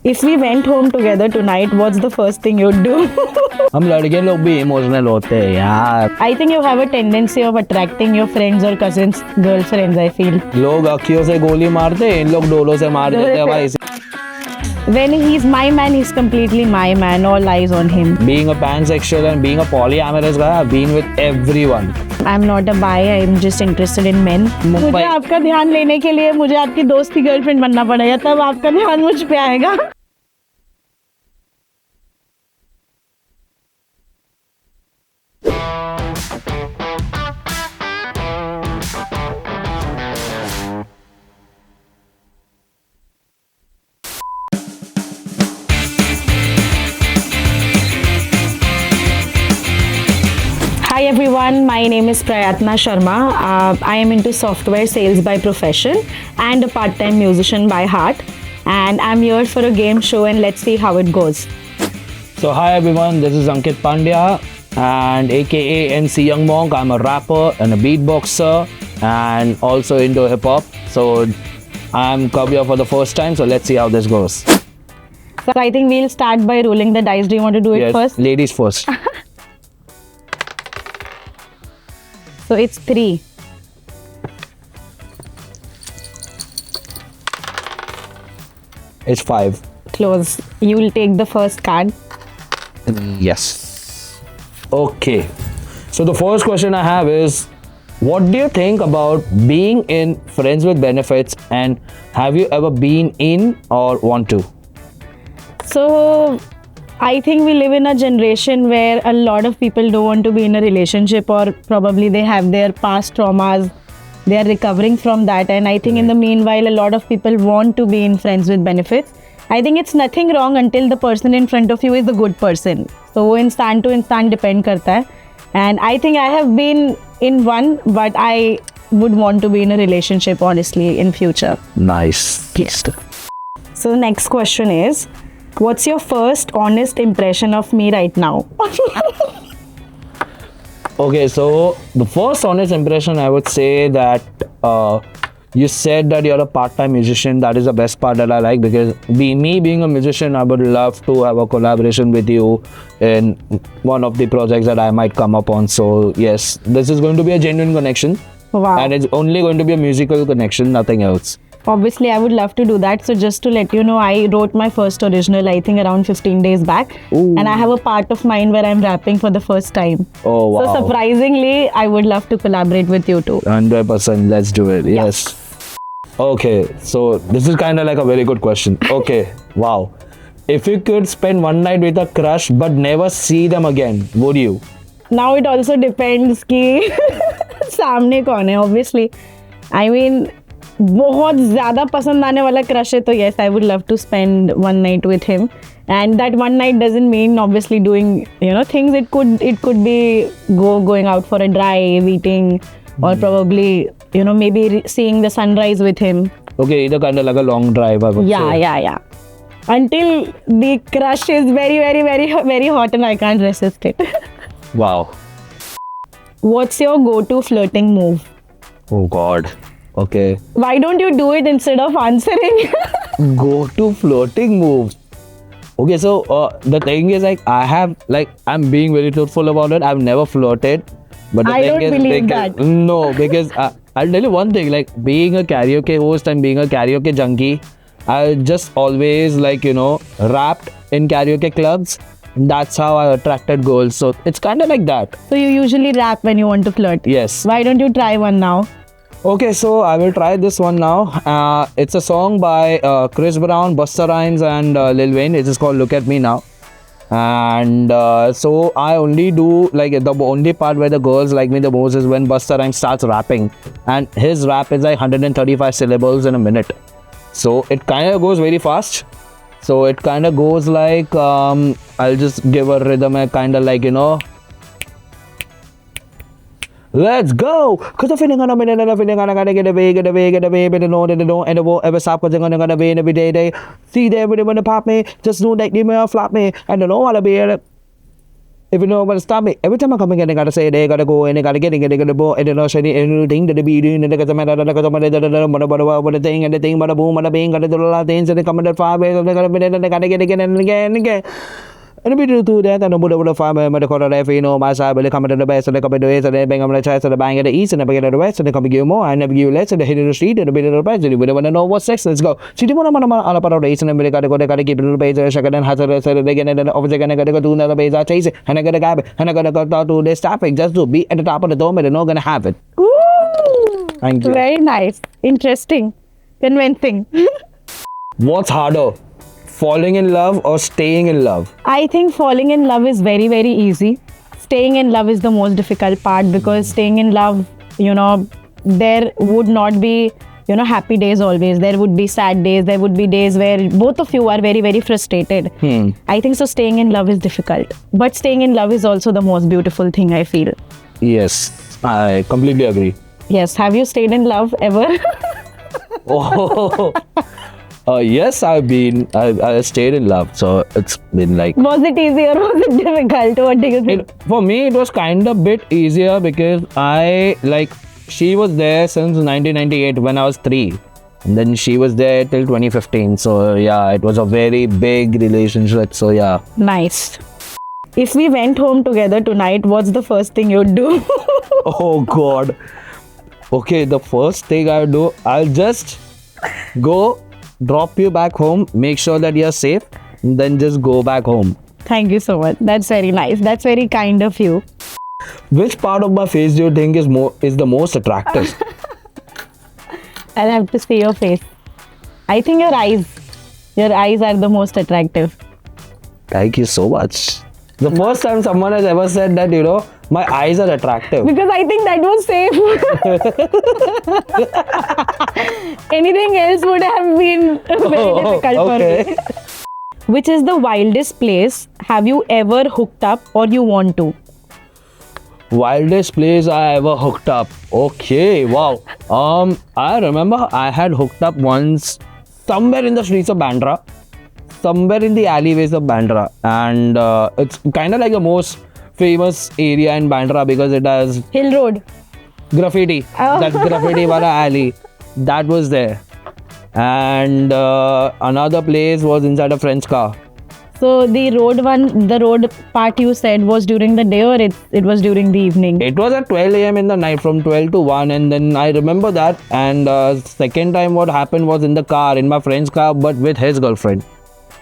If we went home together tonight, what's the first thing you'd do? हम लड़के लोग भी इमोशनल होते हैं यार. I think you have a tendency of attracting your friends or cousins, girlfriends, I feel. लोग अखियों से गोली मारते हैं, इन लोग डोलों से मार देते हैं भाई. When he's my man, he's completely my man. All eyes on him. Being a pansexual and being a polyamorous guy, I've been with everyone. I'm not a bi. I'm just interested in men. मुझे आपका ध्यान लेने के लिए मुझे आपकी दोस्त की गर्लफ्रेंड बनना पड़ेगा, तब आपका ध्यान मुझ पे आएगा. Hi everyone, my name is Prayatna Sharma. I am into software sales by profession and a part-time musician by heart. And I'm here for a game show and let's see how it goes. So hi everyone, this is Ankit Pandya and aka NC Young Monk. I'm a rapper and a beatboxer and also into hip hop. So I'm come here for the first time, so let's see how this goes. So I think we'll start by rolling the dice. Do you want to do it Yes, first? ladies first. So it's 3. It's 5. Close. You will take the first card. Yes. Okay. So the first question I have is, what do you think about being in Friends with Benefits, and have you ever been in or want to? So I think we live in a generation where a lot of people don't want to be in a relationship, or probably they have their past traumas. They are recovering from that. And I think in the meanwhile, a lot of people want to be in Friends with Benefits. I think it's nothing wrong until the person in front of you is a good person. So वो इंसान to इंसान depend करता है. And I think I have been in one, but I would want to be in a relationship honestly in future. Nice. Yes. So next question is, what's your first honest impression of me right now? Okay, so the first honest impression, I would say that you said that you're a part-time musician. That is the best part that I like, because me being a musician, I would love to have a collaboration with you in one of the projects that I might come up on. So yes, this is going to be a genuine connection. Wow. And it's only going to be a musical connection, nothing else. Obviously, I would love to do that. So just to let you know, I wrote my first original, I think around 15 days back. Ooh. And I have a part of mine where I'm rapping for the first time. Oh wow. So surprisingly, I would love to collaborate with you too. 100%, let's do it. Yes. Okay, so this is kind of like a very good question. Okay, wow. If you could spend one night with a crush but never see them again, would you? Now it also depends कि सामने कौन है. Obviously, I mean, बहुत ज़्यादा पसंद आने वाला crush है तो yes, I would love to spend one night with him. And that one night doesn't mean obviously doing things. It could be going out for a drive, eating, or probably maybe seeing the sunrise with him. Okay, either kind of like a long drive, I would say. Yeah. Until the crush is very, very, very, very hot and I can't resist it. Wow. What's your go-to flirting move? Oh God. Okay. Why don't you do it instead of answering? Go to flirting move. Okay, so the thing is, I'm being very truthful about it. I've never flirted. But the I thing don't is, believe that. No, because I'll tell you one thing, like being a karaoke host and being a karaoke junkie, I just always rapped in karaoke clubs. That's how I attracted girls. So it's kind of like that. So you usually rap when you want to flirt. Yes. Why don't you try one now? Okay, so I will try this one now. It's a song by Chris Brown, Busta Rhymes and Lil Wayne. It is called Look At Me Now. And so I only do, the only part where the girls like me the most is when Busta Rhymes starts rapping. And his rap is like 135 syllables in a minute. So it kind of goes very fast. So it kind of goes like, I'll just give a rhythm, kind of like, let's go! Cause I'm feeling on a minute and I'm feeling gonna get away, but they don't, and it won't ever stop cause I'm gonna be in every day. They see they everybody wanna pop me, just know that they may flop me, and they don't wanna be If you know but stop me. Every time I come again, they gotta say they gotta go and they gotta get it, they gotta go and they know anything that they be doing and they gotta matter, they gotta the thing and the thing, but boom, and being gotta do a lot of things and they come in that 5 ways and they gotta be there and they gotta get again and again and again. And we do that, and the farmer, the corner, you know, my side, they come to the best, and they come to the west, and they bang on the chest, and they bang at the east, and they bang at the west, and they come to give more, and never give less, and they hit in the street, and they beat it the best, and we don't want to know what sex, let's go. So, you want to all about the east, and they gotta go, they gotta keep it in the base, and shaka, and hazard, so they get in the office, and I gotta go to another base, I chase it, and I gotta grab it, and I gotta go to this topic just to be at the top of the dome, and they're not gonna have it. Ooh, Thank you. very nice, interesting, convincing. What's harder, falling in love or staying in love? I think falling in love is very, very easy. Staying in love is the most difficult part because staying in love, you know, there would not be, you know, happy days always. There would be sad days. There would be days where both of you are very, very frustrated. I think so. Staying in love is difficult. But staying in love is also the most beautiful thing, I feel. Yes, I completely agree. Yes. Have you stayed in love ever? Oh, yes, I stayed in love, so it's been like. Was it easy or was it difficult? What do you think? For me, it was kind of bit easier because she was there since 1998 when I was 3. And then she was there till 2015. So yeah, it was a very big relationship. So yeah. Nice. If we went home together tonight, what's the first thing you'd do? Oh God. Okay, the first thing I would do, I'll just go drop you back home, make sure that you're safe, and then just go back home. Thank you so much. That's very nice. That's very kind of you. Which part of my face do you think is the most attractive? I'll have to see your face. I think your eyes. Your eyes are the most attractive. Thank you so much. The first time someone has ever said that, you know, my eyes are attractive. Because I think that was safe. Anything else would have been very difficult for me. Which is the wildest place have you ever hooked up or you want to? Wildest place I ever hooked up. Okay, wow. I remember I had hooked up once somewhere in the streets of Bandra, somewhere in the alleyways of Bandra, and it's kind of like the most famous area in Bandra because it has Hill Road. graffiti. Oh. That graffiti wala alley, that was there, and another place was inside a friend's car. So the road part you said was during the day or it was during the evening? It was at 12 a.m. in the night, from 12 to 1, and then I remember that. And second time what happened was in the car, in my friend's car, but with his girlfriend.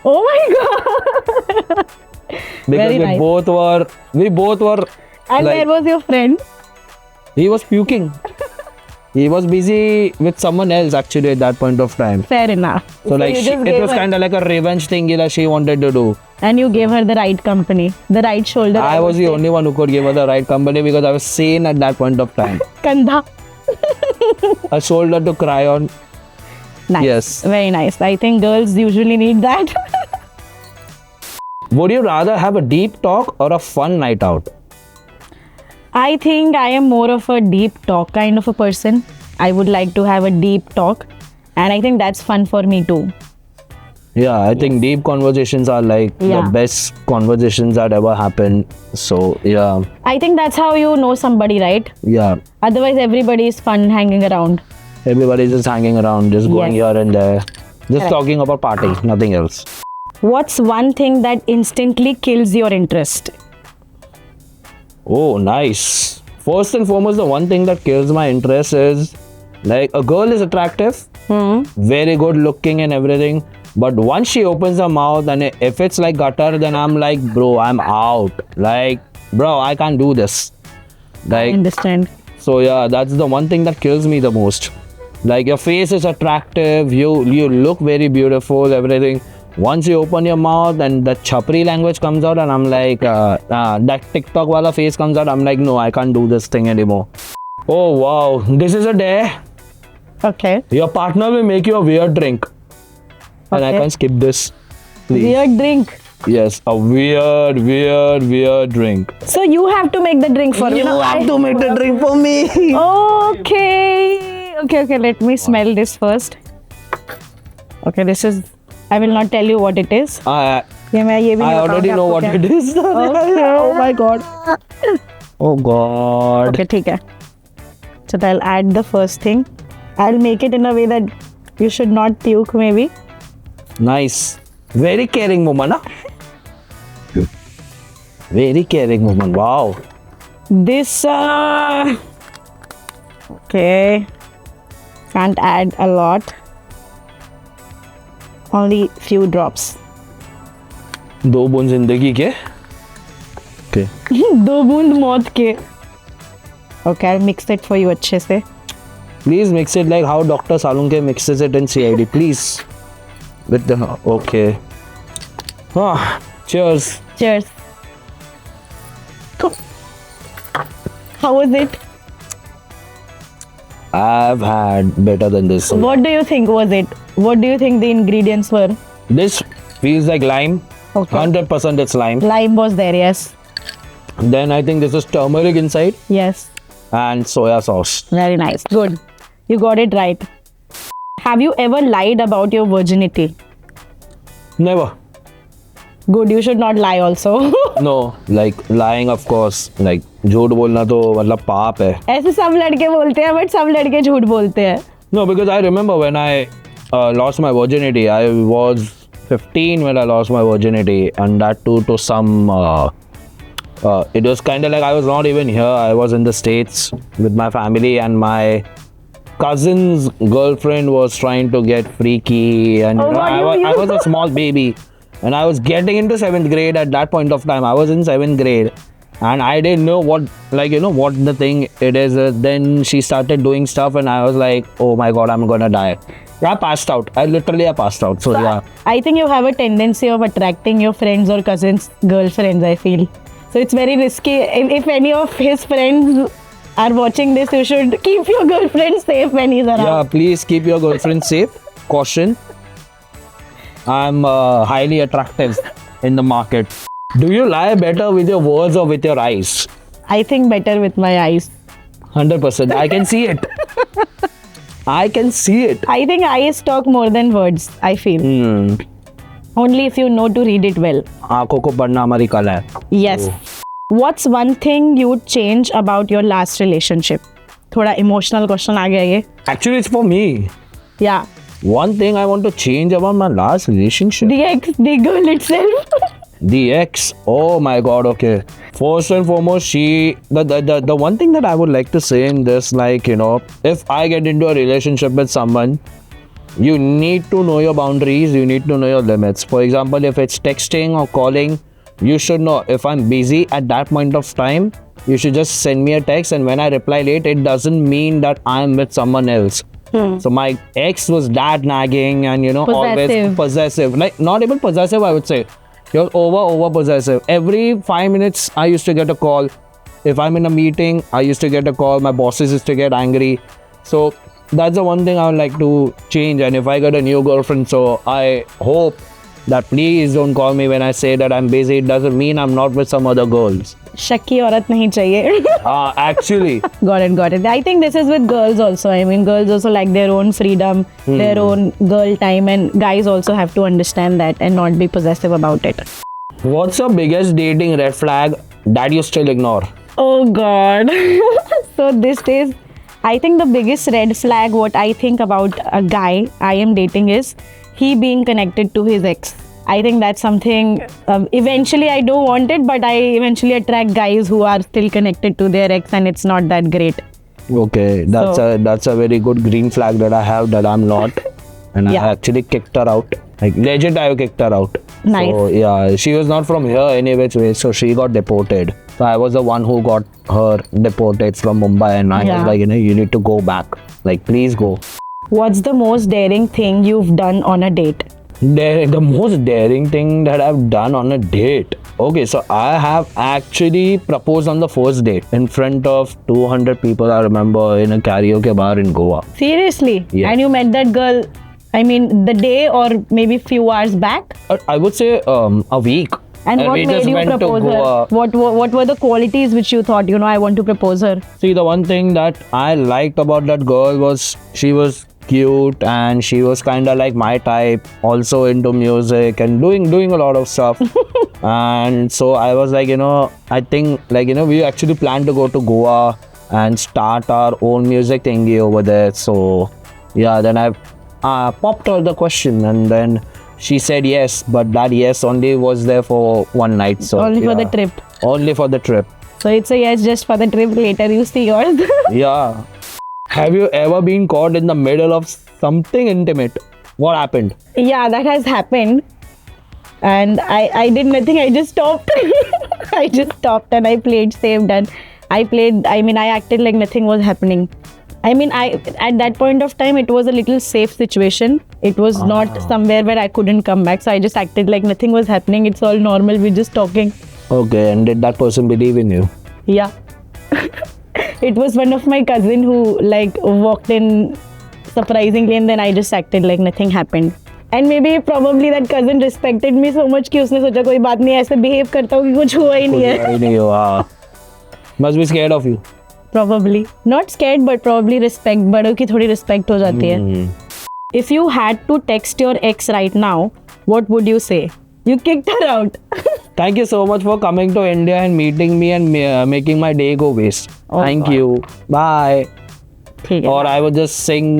Oh my God! Because Very we nice. both were And like, where was your friend? he was puking. He was busy with someone else actually at that point of time. Fair enough. So like you just it gave was her- kind of like a revenge thing that she wanted to do. And you gave her the right company, the right shoulder. I was would the say. only one who could give her the right company because I was sane at that point of time. Kandha. A shoulder to cry on. Nice. Yes. Very nice. I think girls usually need that. Would you rather have a deep talk or a fun night out? I think I am more of a deep talk kind of a person. I would like to have a deep talk. And I think that's fun for me too. Yeah, I think deep conversations are like Yeah. the best conversations that ever happened. So yeah, I think that's how you know somebody, right? yeah. Otherwise, everybody is fun hanging around. Everybody's just hanging around, just going Yes. here and there, just Correct. talking about party, nothing else. What's one thing that instantly kills your interest? Oh, nice. First and foremost, the one thing that kills my interest is like a girl is attractive, very good looking and everything. But once she opens her mouth and if it's like gutter, then I'm like, bro, I'm out. Like, bro, I can't do this. I Like, understand. so yeah, that's the one thing that kills me the most. Like your face is attractive, you look very beautiful, everything. Once you open your mouth and the chapri language comes out, and I'm like, that TikTok wala face comes out, I'm like, no, I can't do this thing anymore. Oh wow, this is a day. Okay. Your partner will make you a weird drink, and I Okay. can't skip this. Please. Weird drink. Yes, a weird drink. So you have to make the drink for me. You have to make the drink for me. Okay. Okay. Let me smell this first. Okay, this is I will not tell you what it is. I ये मैं ये भी नहीं already बताऊंगी know आपको what क्या it is. Oh my god. Oh god. Okay, ठीक है. So I'll add the first thing. I'll make it in a way that you should not puke maybe. Nice. Very caring woman, huh? Very caring woman. Wow. This okay. Can't add a lot. Only few drops. दो बूंद जिंदगी के. Okay. दो बूंद मौत के. Okay, I'll mix it for you अच्छे से. Please mix it like how Dr. Salunke mixes it in CID. Please. With the okay. Ah, cheers. Cheers. How was it? I've had better than this. What do you think was it? What do you think the ingredients were? This feels like lime. Okay. 100% it's lime. Lime was there, yes. Then I think this is turmeric inside Yes. and soya sauce. Very nice. Good. You got it right. Have you ever lied about your virginity? Never. Good. You should not lie also. No, like lying of course. Like झूठ बोलना तो मतलब पाप है. ऐसे सब लड़के बोलते हैं but सब लड़के झूठ बोलते हैं. No, because I remember when I lost my virginity, I was 15 when I lost my virginity, and that too to some. It was kind of like I was not even here. I was in the States with my family, and my cousin's girlfriend was trying to get freaky, and Oh, I was a small baby, and I was getting into 7th grade at that point of time. I was in 7th grade. And I didn't know what the thing it is. Then she started doing stuff, and I was like, "Oh my god, I'm gonna die." I passed out. I passed out. So yeah, I think you have a tendency of attracting your friends or cousins' girlfriends, I feel. So it's very risky. If any of his friends are watching this, you should keep your girlfriend safe when he's around. yeah. Please keep your girlfriend safe. Caution. I'm highly attractive in the market. Do you lie better with your words or with your eyes? I think better with my eyes. 100%. I can see it. I can see it. I think eyes talk more than words, I feel. Only if you know to read it well. आँखों को पढ़ना हमारी कला है. Yes. What's one thing you would change about your last relationship? थोड़ा emotional question आ गया ये. Actually, it's for me. Yeah. One thing I want to change about my last relationship. The ex, the girl itself. The ex. Oh my god, okay. First and foremost, the one thing that I would like to say in this, like, if I get into a relationship with someone, you need to know your boundaries, you need to know your limits. For example, if it's texting or calling, you should know if I'm busy at that point of time, you should just send me a text, and when I reply late, it doesn't mean that I'm with someone else. So my ex was that nagging and always possessive. Like, not even possessive, I would say. He was over possessive. Every 5 minutes I used to get a call. If I'm in a meeting, I used to get a call. My bosses used to get angry. So that's the one thing I would like to change. And if I get a new girlfriend, so I hope that please don't call me when I say that I'm busy. It doesn't mean I'm not with some other girls. शक्की औरत नहीं चाहिए. Actually. Got it. I think this is with girls also. I mean, girls also like their own freedom, their own girl time, and guys also have to understand that and not be possessive about it. What's your biggest dating red flag that you still ignore? Oh God. So this is, I think the biggest red flag what I think about a guy I am dating is he being connected to his ex. I think that's something, eventually I don't want it, but I eventually attract guys who are still connected to their ex and it's not that great. Okay, that's a very good green flag that I have that I'm not. And Yeah. I actually kicked her out. Like, legit, I kicked her out. Nice. So, yeah, she was not from here any which way, so she got deported. So I was the one who got her deported from Mumbai, and I Yeah. was like, you need to go back. Like, please go. What's the most daring thing you've done on a date? The most daring thing that I've done on a date. Okay, so I have actually proposed on the first date in front of 200 people, I remember, in a karaoke bar in Goa. Seriously? Yeah. And you met that girl, I mean, the day or maybe few hours back? I would say a week. And what we made just you went to propose her? Goa. What were the qualities which you thought, I want to propose her? See, the one thing that I liked about that girl was she was cute, and she was kind of like my type, also into music and doing a lot of stuff. And so I was like, I think like, we actually planned to go to Goa and start our own music thingy over there. So yeah, then I popped her the question, and then she said yes, but that yes only was there for one night. So Only for the yeah, trip. only for the trip. So it's a yes just for the trip. Later you see yours. Yeah. Have you ever been caught in the middle of something intimate? What happened? Yeah, that has happened. And I did nothing. I just stopped. I just stopped and I played safe. And I acted like nothing was happening. At that point of time, it was a little safe situation. It was not somewhere where I couldn't come back. So I just acted like nothing was happening. It's all normal. We're just talking. Okay, and did that person believe in you? Yeah. It was one of my cousin who like walked in surprisingly, and then I just acted like nothing happened. And maybe probably that cousin respected me so much कि उसने सोचा कोई बात नहीं ऐसे behave करता हूँ कि कुछ हुआ ही नहीं है. नहीं हुआ. Must be scared of you. Probably not scared, but probably respect. बड़ों की थोड़ी respect हो जाती है. If you had to text your ex right now, what would you say? You kicked her out. Thank you so much for coming to India and meeting me and making my day go waste. Oh, Thank God. you. Bye. ठीक है. Or I would just sing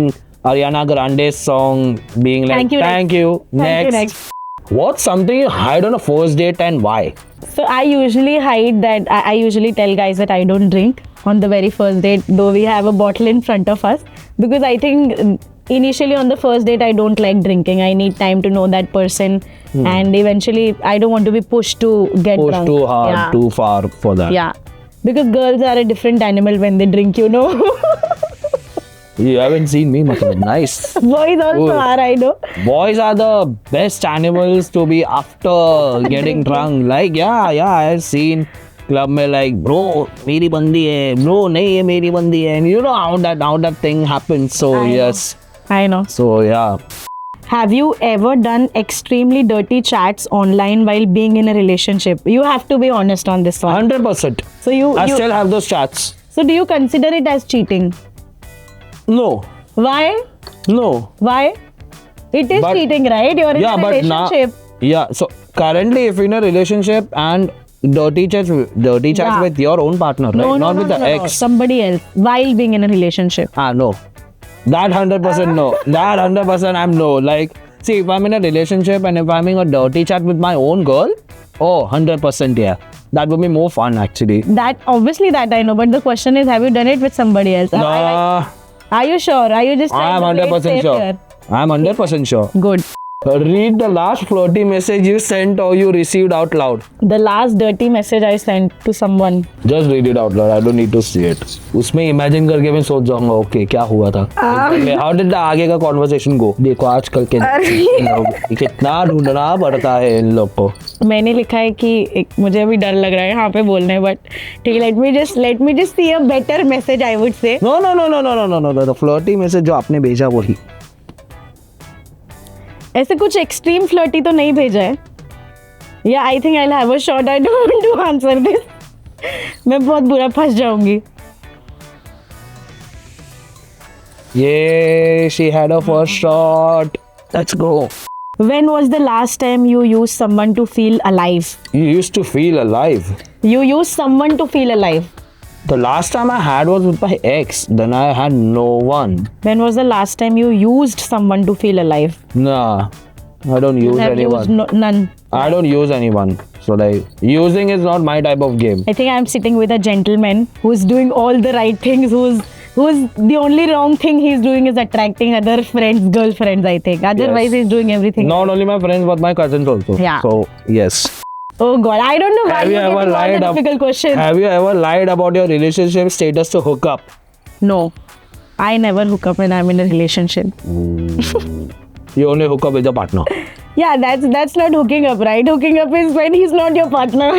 Ariana Grande's song, being like, Thank you, Thank you. next. What's something you hide on a first date and why? So I usually hide that. I usually tell guys that I don't drink on the very first date, though we have a bottle in front of us, because I think initially on the first date I don't like drinking. I need time to know that person, and eventually I don't want to be pushed to get Push drunk. too hard, Yeah. too far for that. Yeah, because girls are a different animal when they drink. You haven't seen me, matlab. Nice. Boys also Cool. are. I know. Boys are the best animals to be after getting drunk. Like, yeah, I've seen club में like, bro, मेरी बंदी है, bro, नहीं ये मेरी बंदी है. And you know how that thing happens. So I know. yes. I know. So yeah. Have you ever done extremely dirty chats online while being in a relationship? You have to be honest on this one. 100%. So you Still have those chats. So do you consider it as cheating? No. Why? No. Why? It is But- cheating, right? You're in a But now, relationship. so currently if you're in a relationship and dirty chats Yeah. with your own partner, right? Not with the ex. Somebody else while being in a relationship. No. That 100% no. That 100% I'm no. Like, see, if I'm in a relationship and if I'm in a dirty chat with my own girl, 100% yeah. That would be more fun actually. That obviously that I know, but the question is, have you done it with somebody else? Are you sure? Are you just I'm trying to play it 100% safe sure. here? I'm 100% sure. Good. Read the last flirty message you sent or you received out loud. The last dirty message I sent to someone. Just read it out loud. I don't need to see it. उसमें imagine करके मैं सोच जाऊंगा okay क्या हुआ था. How did the आगे का conversation go? देखो आजकल के लोग कितना ढूंढना पड़ता है इन लोग को. मैंने लिखा है कि मुझे अभी डर लग रहा है यहाँ पे बोलने, बट ठीक है, let me just see a better message, I would say. No. The flirty message जो आपने भेजा वही. ऐसे कुछ एक्सट्रीम फ्लर्टी तो नहीं भेजा है. या I think I will have a shot. I don't want to answer this. मैं बहुत बुरा फंस जाऊंगी. Yeah, she had her first shot. Let's go. When was the last time you used someone to feel alive? You used to feel alive. You used someone to feel alive. The last time I had was with my ex. Then I had no one. When was the last time you used someone to feel alive? Nah, I don't use Have anyone. used none. I don't use anyone. So like using is not my type of game. I think I'm sitting with a gentleman who's doing all the right things, who's the only wrong thing he's doing is attracting other friends, girlfriends, I think. Otherwise, Yes. he's doing everything. Not only my friends but my cousins also. Yeah. So yes. Oh God, I don't know why Have you you're ever getting all lied the up? difficult questions. Have you ever lied about your relationship status to hook up? No, I never hook up when I'm in a relationship. You only hook up with your partner. Yeah, that's not hooking up, right? Hooking up is when he's not your partner.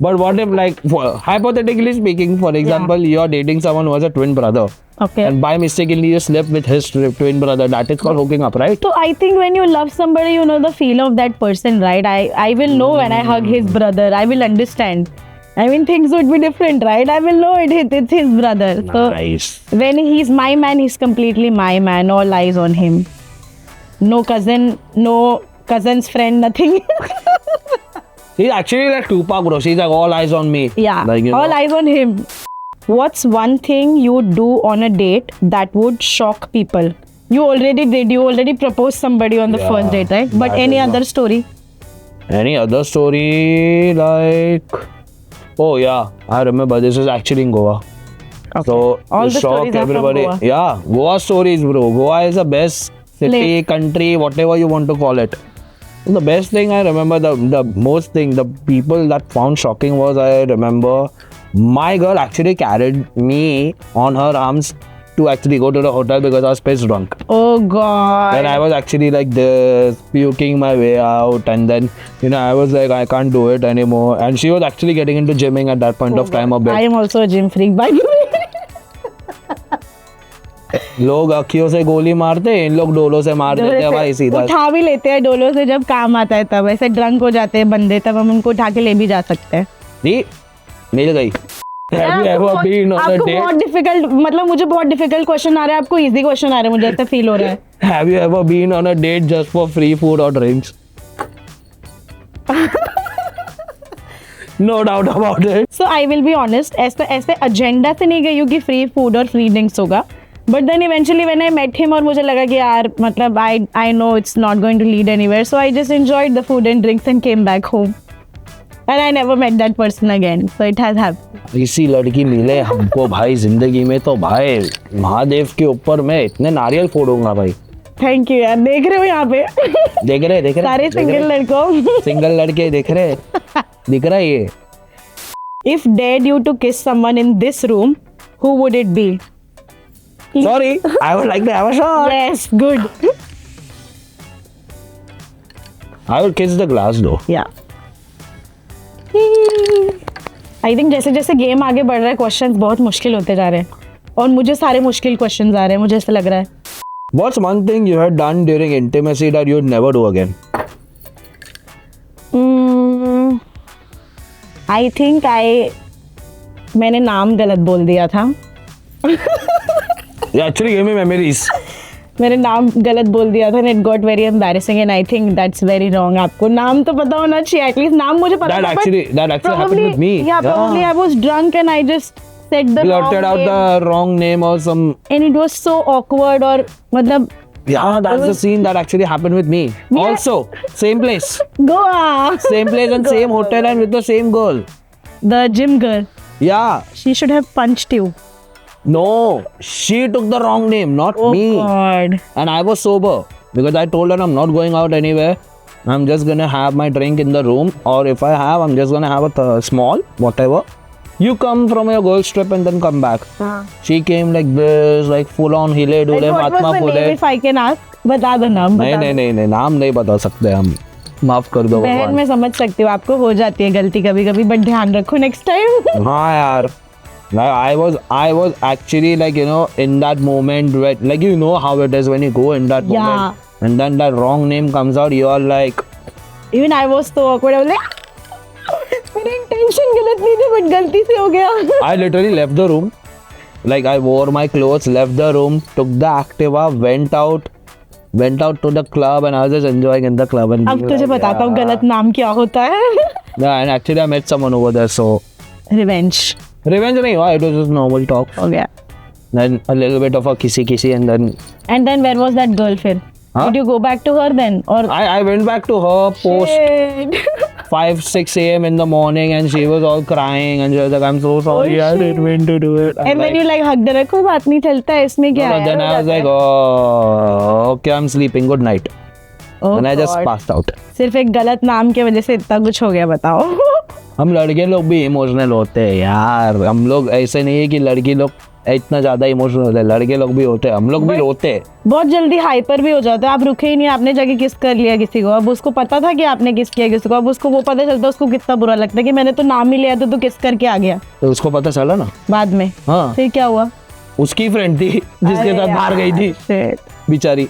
But what if, like, hypothetically speaking, for example, you're dating someone who has a twin brother, Okay. and by mistakenly you slept with his twin brother. That is called hooking up, right? So I think when you love somebody, you know the feel of that person, right? I will know when I hug his brother. I will understand. I mean, things would be different, right? I will know it's his brother. So Nice. when he's my man, he's completely my man. All eyes on him. No cousin, no cousin's friend, nothing. He's actually like Tupac, bro. She's like all eyes on me. Yeah, Like, you all know. eyes on him. What's one thing you would do on a date that would shock people? You already did. You already proposed somebody on the Yeah, first date, right? But that any is other story? Any other story like? Oh yeah, I remember. This is actually in Goa. So All to the shock stories are from everybody. Goa. Yeah, Goa stories, bro. Goa is the best city, Place. country, whatever you want to call it. The best thing I remember, the most thing, the people that found shocking was I remember my girl actually carried me on her arms to actually go to the hotel because I was pissed drunk. Oh God. Then I was actually like this, puking my way out, and then I was like, I can't do it anymore. And she was actually getting into gymming at that point of time a I bit. am also a gym freak, by the way. लोग अखियों से गोली मारते हैं, इन लोग डोलों से मार देते हैं भाई सीधा. उठा भी लेते हैं डोलों से जब काम आता है, तब ऐसे ड्रंक हो जाते हैं बंदे, तब हम उनको उठा के ले भी जा सकते हैं. जी मिल गई. Have you ever been on a आपको date? बहुत डिफिकल्ट, मतलब मुझे बहुत डिफिकल्ट क्वेश्चन आ रहा है, आपको इजी क्वेश्चन आ रहा है, मुझे ऐसा फील हो रहा है. Have you ever been on a date just for free food or drinks? No doubt about it. So I will be honest, ऐसे एजेंडा से नहीं गई हूँ कि फ्री फूड और फ्री ड्रिंक्स होगा, but then eventually when I met him और मुझे लगा कि यार मतलब I know it's not going to lead anywhere, so I just enjoyed the food and drinks and came back home and I never met that person again, so it has happened. इसी लड़की मिले हमको भाई जिंदगी में, तो भाई महादेव के ऊपर मैं इतने नारियल फोड़ूंगा भाई. थैंक यू यार. देख रहे हो यहाँ पे देख रहे सारे सिंगल लड़कों. सिंगल लड़के दिख रहे दिख रहा है ये. If dared you to kiss someone in this room, who would it be? Sorry, I would like to have a shot. Yes, good. I would kiss the glass though. Yeah. I think जैसे जैसे game आगे बढ़ रहा है, questions बहुत मुश्किल होते जा रहे हैं और मुझे सारे मुश्किल क्वेश्चंस आ रहे हैं, मुझे ऐसा लग रहा है. What's one thing you had done during intimacy that you'd never do again? I think मैंने नाम गलत बोल दिया था. You actually gave me memories. मैंने नाम गलत बोल दिया था and it got very embarrassing and I think that's very wrong. आपको नाम तो पता होना चाहिए, at least नाम मुझे पता That था, actually happened with me. Yeah, probably I was drunk and I just said the wrong Blurted out name the wrong name or some. and it was so awkward और मतलब Yeah, that's the scene that actually happened with me. Yeah. Also, same place, Goa. same place and same hotel and with the same girl. The gym girl. Yeah. She should have punched you. No, she took the wrong name, not Oh me. God. And I was sober because I told her I'm not going out anywhere. I'm just gonna have my drink in the room, or if I have, I'm just gonna have a small, whatever. You come from your girl's trip and then come back. She came like this, like full on हिले And Dhule what was Fatima the Phule. name if I can ask? बता दो नाम. नहीं नहीं नहीं नहीं नाम नहीं बता सकते हम. माफ कर दो बहन भगवान. मैं समझ सकती हूँ, आपको हो जाती है गलती कभी कभी, बट ध्यान रखो नेक्स्ट टाइम. हाँ यार. Like I was actually like in that moment where like how it is when you go in that Yeah. moment and then that wrong name comes out, you are like. Even I was so awkward. I was like, मेरी intention गलत नहीं थी but गलती से हो गया. I literally left the room. Like I wore my clothes, left the room, took the Activa, went out to the club and I was just enjoying in the club. And अब being तुझे like, बताता हूँ yeah. गलत नाम क्या होता है. Yeah, and actually I met someone over there, so Revenge revenge नहीं हुआ, it was just normal talk. हो गया. Then a little bit of a kissy and then And then where was that girl फिर? Huh? Did you go back to her then or? I went back to her post Shit. 5-6 a.m. in the morning and she was all crying and she was like, I'm so sorry, I didn't mean to do it. And then you like hugged her, कोई बात नहीं चलता है इसमें क्या है. Then I was like, oh, okay, I'm sleeping, good night. Oh And I just God. passed out. सिर्फ एक गलत नाम की वजह से इतना कुछ हो गया, बताओ. हम लड़के लोग भी इमोशनल होते हैं यार. हम लोग ऐसे नहीं है कि लड़की लोग इतना ज्यादा इमोशनल होते हैं, लड़के लोग भी होते हैं, हम लोग भी रोते हैं. बहुत जल्दी हाइपर भी हो जाता है. आप रुके ही नहीं, आपने जाके किस कर लिया किसी को, अब उसको पता था कि आपने किस किया किसी को, अब उसको वो पता चलता है, उसको कितना बुरा लगता है कि मैंने तो नाम ही लिया तो तू किस करके आ गया. तो उसको पता चला ना बाद में हाँ फिर क्या हुआ? उसकी फ्रेंड थी जिसके साथ बाहर गई थी Shit. बेचारी.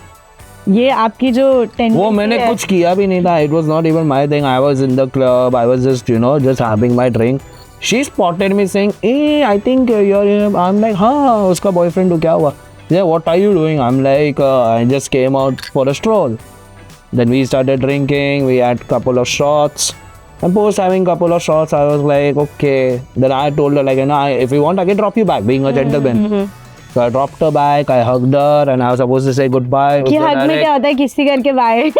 ये आपकी जो टेंडेंसी वो मैंने है. कुछ किया भी नहीं था. It was not even my thing. I was in the club, I was just just having my drink. She spotted me saying, "Hey, I think you're." I'm like, "हाँ, उसका boyfriend हो क्या हुआ?" Yeah, what are you doing? I'm like, I just came out for a stroll. Then we started drinking. We had couple of shots. And post having couple of shots, I was like, okay. Then I told her like, if you want, I can drop you back, being a gentleman. So I dropped her back. I hugged her, and I was supposed to say goodbye. कि हग में क्या होता है किसी करके bye.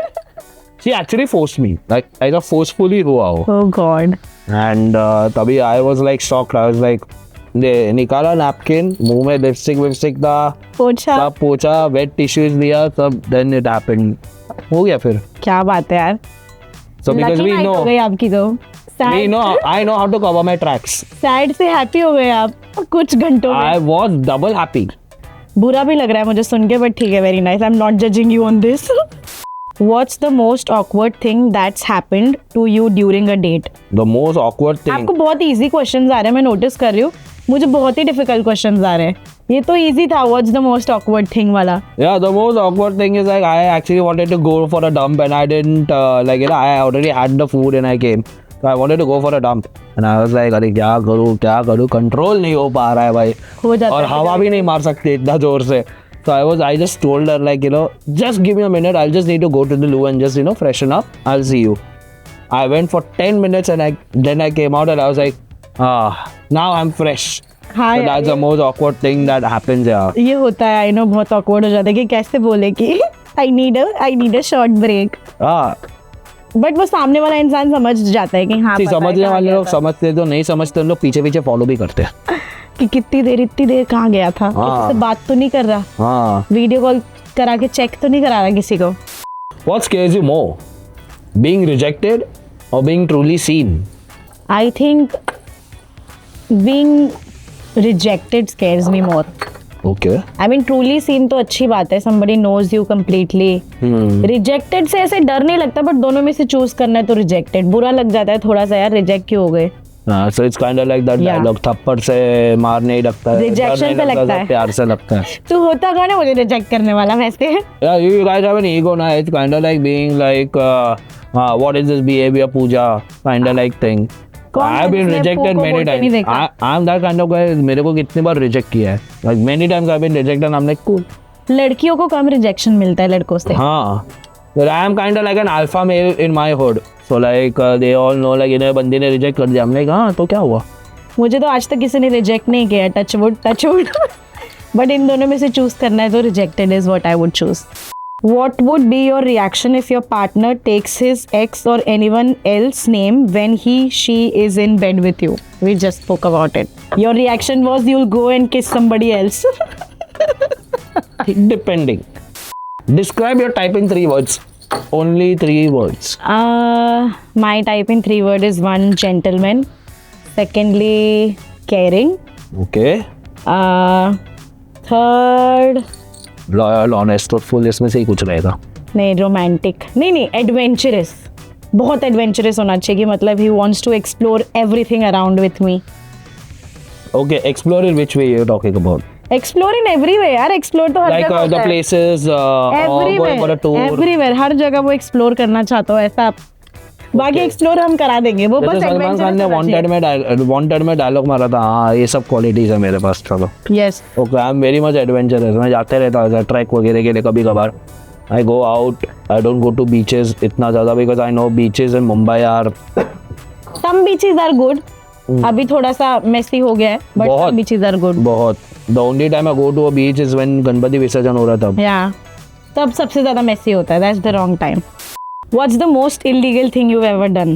She actually forced me, like ऐसा forcefully हुआ वो. Oh God. And तभी I was like shocked. I was like, निकाला नैपकिन, मुंह में लिपस्टिक था, पोछा. सब पोछा, वेट टिश्यूज दिया, सब. Then it happened. हो गया फिर. क्या बात है यार. So because we know, हो गई आपकी तो. we know, I know how to cover my tracks. Sad से हैप्पी हो गए आप कुछ घंटों में. I was double happy. बुरा भी लग रहा है मुझे सुन के, बट ठीक है, very nice. I am not judging you on this. What's the most awkward thing that's happened to you during a date? The most awkward thing. आपको बहुत इजी क्वेश्चंस आ रहे हैं, मैं नोटिस कर रही हूँ. मुझे बहुत ही डिफिकल्ट क्वेश्चंस आ रहे हैं. ये तो इजी था. What's the most awkward thing वाला? Yeah, the most awkward thing is like I actually wanted to go for a dump and I didn't I already had the food and I came. So I wanted to go for a dump and I was like अरे क्या करूँ control नहीं हो पा रहा है भाई. हो जाता और है. हवा भी नहीं मार सकते इतना जोर से. So I just told her like just give me a minute. I'll just need to go to the loo and just freshen up. I'll see you. I went for 10 minutes and then I came out and I was like now I'm fresh. हाँ So that's the most awkward thing that happens यार. ये होता है. I know बहुत awkward हो जाता है कि कैसे बोले कि I need a short break. But वो सामने वाला इंसान समझ जाता है कि हाँ समझने वाले लोग समझते, तो नहीं समझते लोग पीछे फॉलो भी करते हैं कि कितनी देर कहाँ गया था. हाँ. किसी से बात तो नहीं कर रहा. हाँ. वीडियो कॉल करा के चेक तो नहीं करा रहा किसी को. What scares you more? Being rejected or being truly seen? I think being rejected scares me more. Okay. I mean truly seen तो अच्छी बात है. Somebody knows you completely. Rejected से ऐसे डर नहीं लगता, बट दोनों में से चूज करना है तो rejected. बुरा लग जाता है थोड़ा सा यार, रिजेक्ट क्यों हो गए. So it's kind of like that dialogue. थप्पड़ से मार नहीं लगता है, Rejection से लगता है, प्यार से लगता है. तू होता कौन है मुझे रिजेक्ट करने वाला वैसे. Yeah, you guys have an ego now. It's kind of like being like what is this behavior Pooja kind of like thing. I've been rejected many times. I'm that kind of guy. मेरे को कितनी बार reject किया है. Like many times I've been rejected. I'm like cool. लड़कियों को कम rejection मिलता है लड़कों से. हाँ. But I am kind of like an alpha male in my hood. So like they all know like इन्हें बंदी ने रिजेक्ट कर दिया. I'm like हाँ तो क्या हुआ. मुझे तो आज तक किसी ने रिजेक्ट नहीं किया. Touch wood. बट इन दोनों में से चूज करना है तो rejected is what I would choose. What would be your reaction if your partner takes his ex or anyone else's name when she is in bed with you? We just spoke about it. Your reaction was you'll go and kiss somebody else. Depending. Describe your type in 3 words. Only 3 words. My type in 3 words is 1, gentleman. Secondly, caring. Okay. Third, loyal, honest, truthful, इसमें से ही कुछ रहेगा. नहीं romantic नहीं adventurous. बहुत adventurous होना चाहिए कि मतलब ही wants to explore everything around with me. Okay, explore in which way you are talking about? Explore in everywhere यार. एक्सप्लोर तो हर जगह होता है. The places going for a tour. Everywhere, हर जगह वो एक्सप्लोर करना चाहता हो ऐसा. बाकी एक्सप्लोर हम करा देंगे. वो बस सलमान खान ने वांटेड में डायलॉग मारा था. हाँ ये सब क्वालिटीज है मेरे पास. चलो. Yes. Okay, I am very much adventurous. मैं जाते रहता हूँ ट्रैक वगैरह के लिए कभी कभार. I go out. I don't go to beaches इतना ज़्यादा because I know beaches in Mumbai are. Some beaches are good. अभी थोड़ा सा मेसी हो गया है but some beaches are good. बहुत. The only time I go to a beach is when Ganpati Visarjan हो रहा था. या तब सबसे ज़्यादा मेसी होता है. That's the wrong time. What's the most illegal thing you've ever done?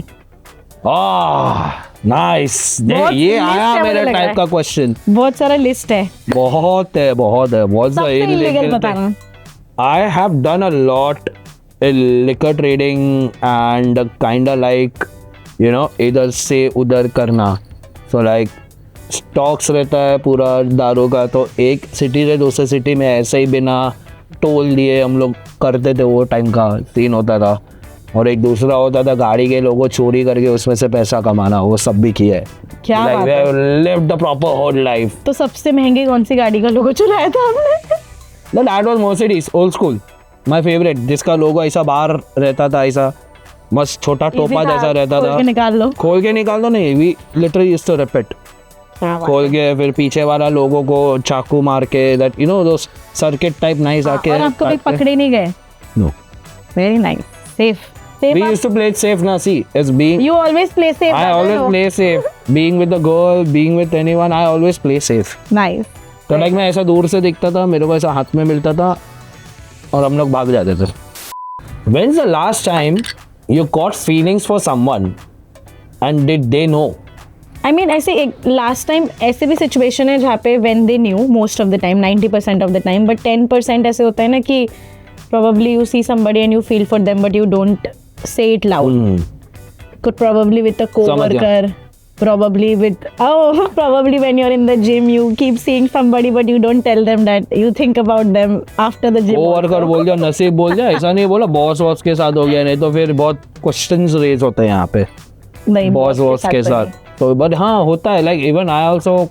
Nice. ये आया मेरे टाइप का क्वेश्चन. बहुत सारा लिस्ट है. बहुत है. What's the illegal thing? I have done a lot in liquor trading and kinda like इधर से उधर करना. So like स्टॉक्स रहता है पूरा दारू का, तो एक सिटी से दूसरे सिटी में ऐसे ही बिना टोल दिए हम लोग करते थे. वो टाइम का सीन होता था. और एक दूसरा होता था गाड़ी के लोगों चोरी करके उसमें से पैसा कमाना. वो सब भी किया है. क्या बात है. Lived the proper whole life. तो सबसे महंगी कौन सी गाड़ी का लोगो चुराया था आपने? That was Mercedes old school. My favourite, जिसका लोगो ऐसा बाहर रहता था ऐसा. मस्त छोटा टोपा जैसा रहता खोल था, के निकाल लो। खोल के निकाल दो नहीं, we literally used to repeat, खोल के फिर पीछे वाला लोगों को चाकू मार के, that you know those circuit type nice आके। और आपको भी पकड़े नहीं गए? No, very nice, safe. we used to play it safe now. See, it's being, You always play safe. I always play safe, being with the girl, being with anyone, I always play safe. Nice. तो like मैं ऐसा दूर से दिखता था, मेरे को ऐसा हाथ में मिलता था और हम लोग भाग जाते थे। When's the last time you got feelings for someone and did they know? I mean, ऐसे एक लास्ट टाइम ऐसे भी सिचुएशन है जहाँ पे when they knew most of the time, 90% of the time, but 10% ऐसे होता है ना कि probably you see somebody and you feel for them but you don't say it loud. Could probably with a co-worker, probably probably when you're in the gym you keep seeing somebody but you don't tell them that you think about them after the gym. Co-worker बोल दिया, नसीब बोल दिया, ऐसा नहीं बोला boss was के साथ हो गया, नहीं तो फिर बहुत क्वेश्चंस रेज होते हैं यहाँ पे नहीं, बॉस वॉस के साथ। तो बट हाँ होता है, like even I also,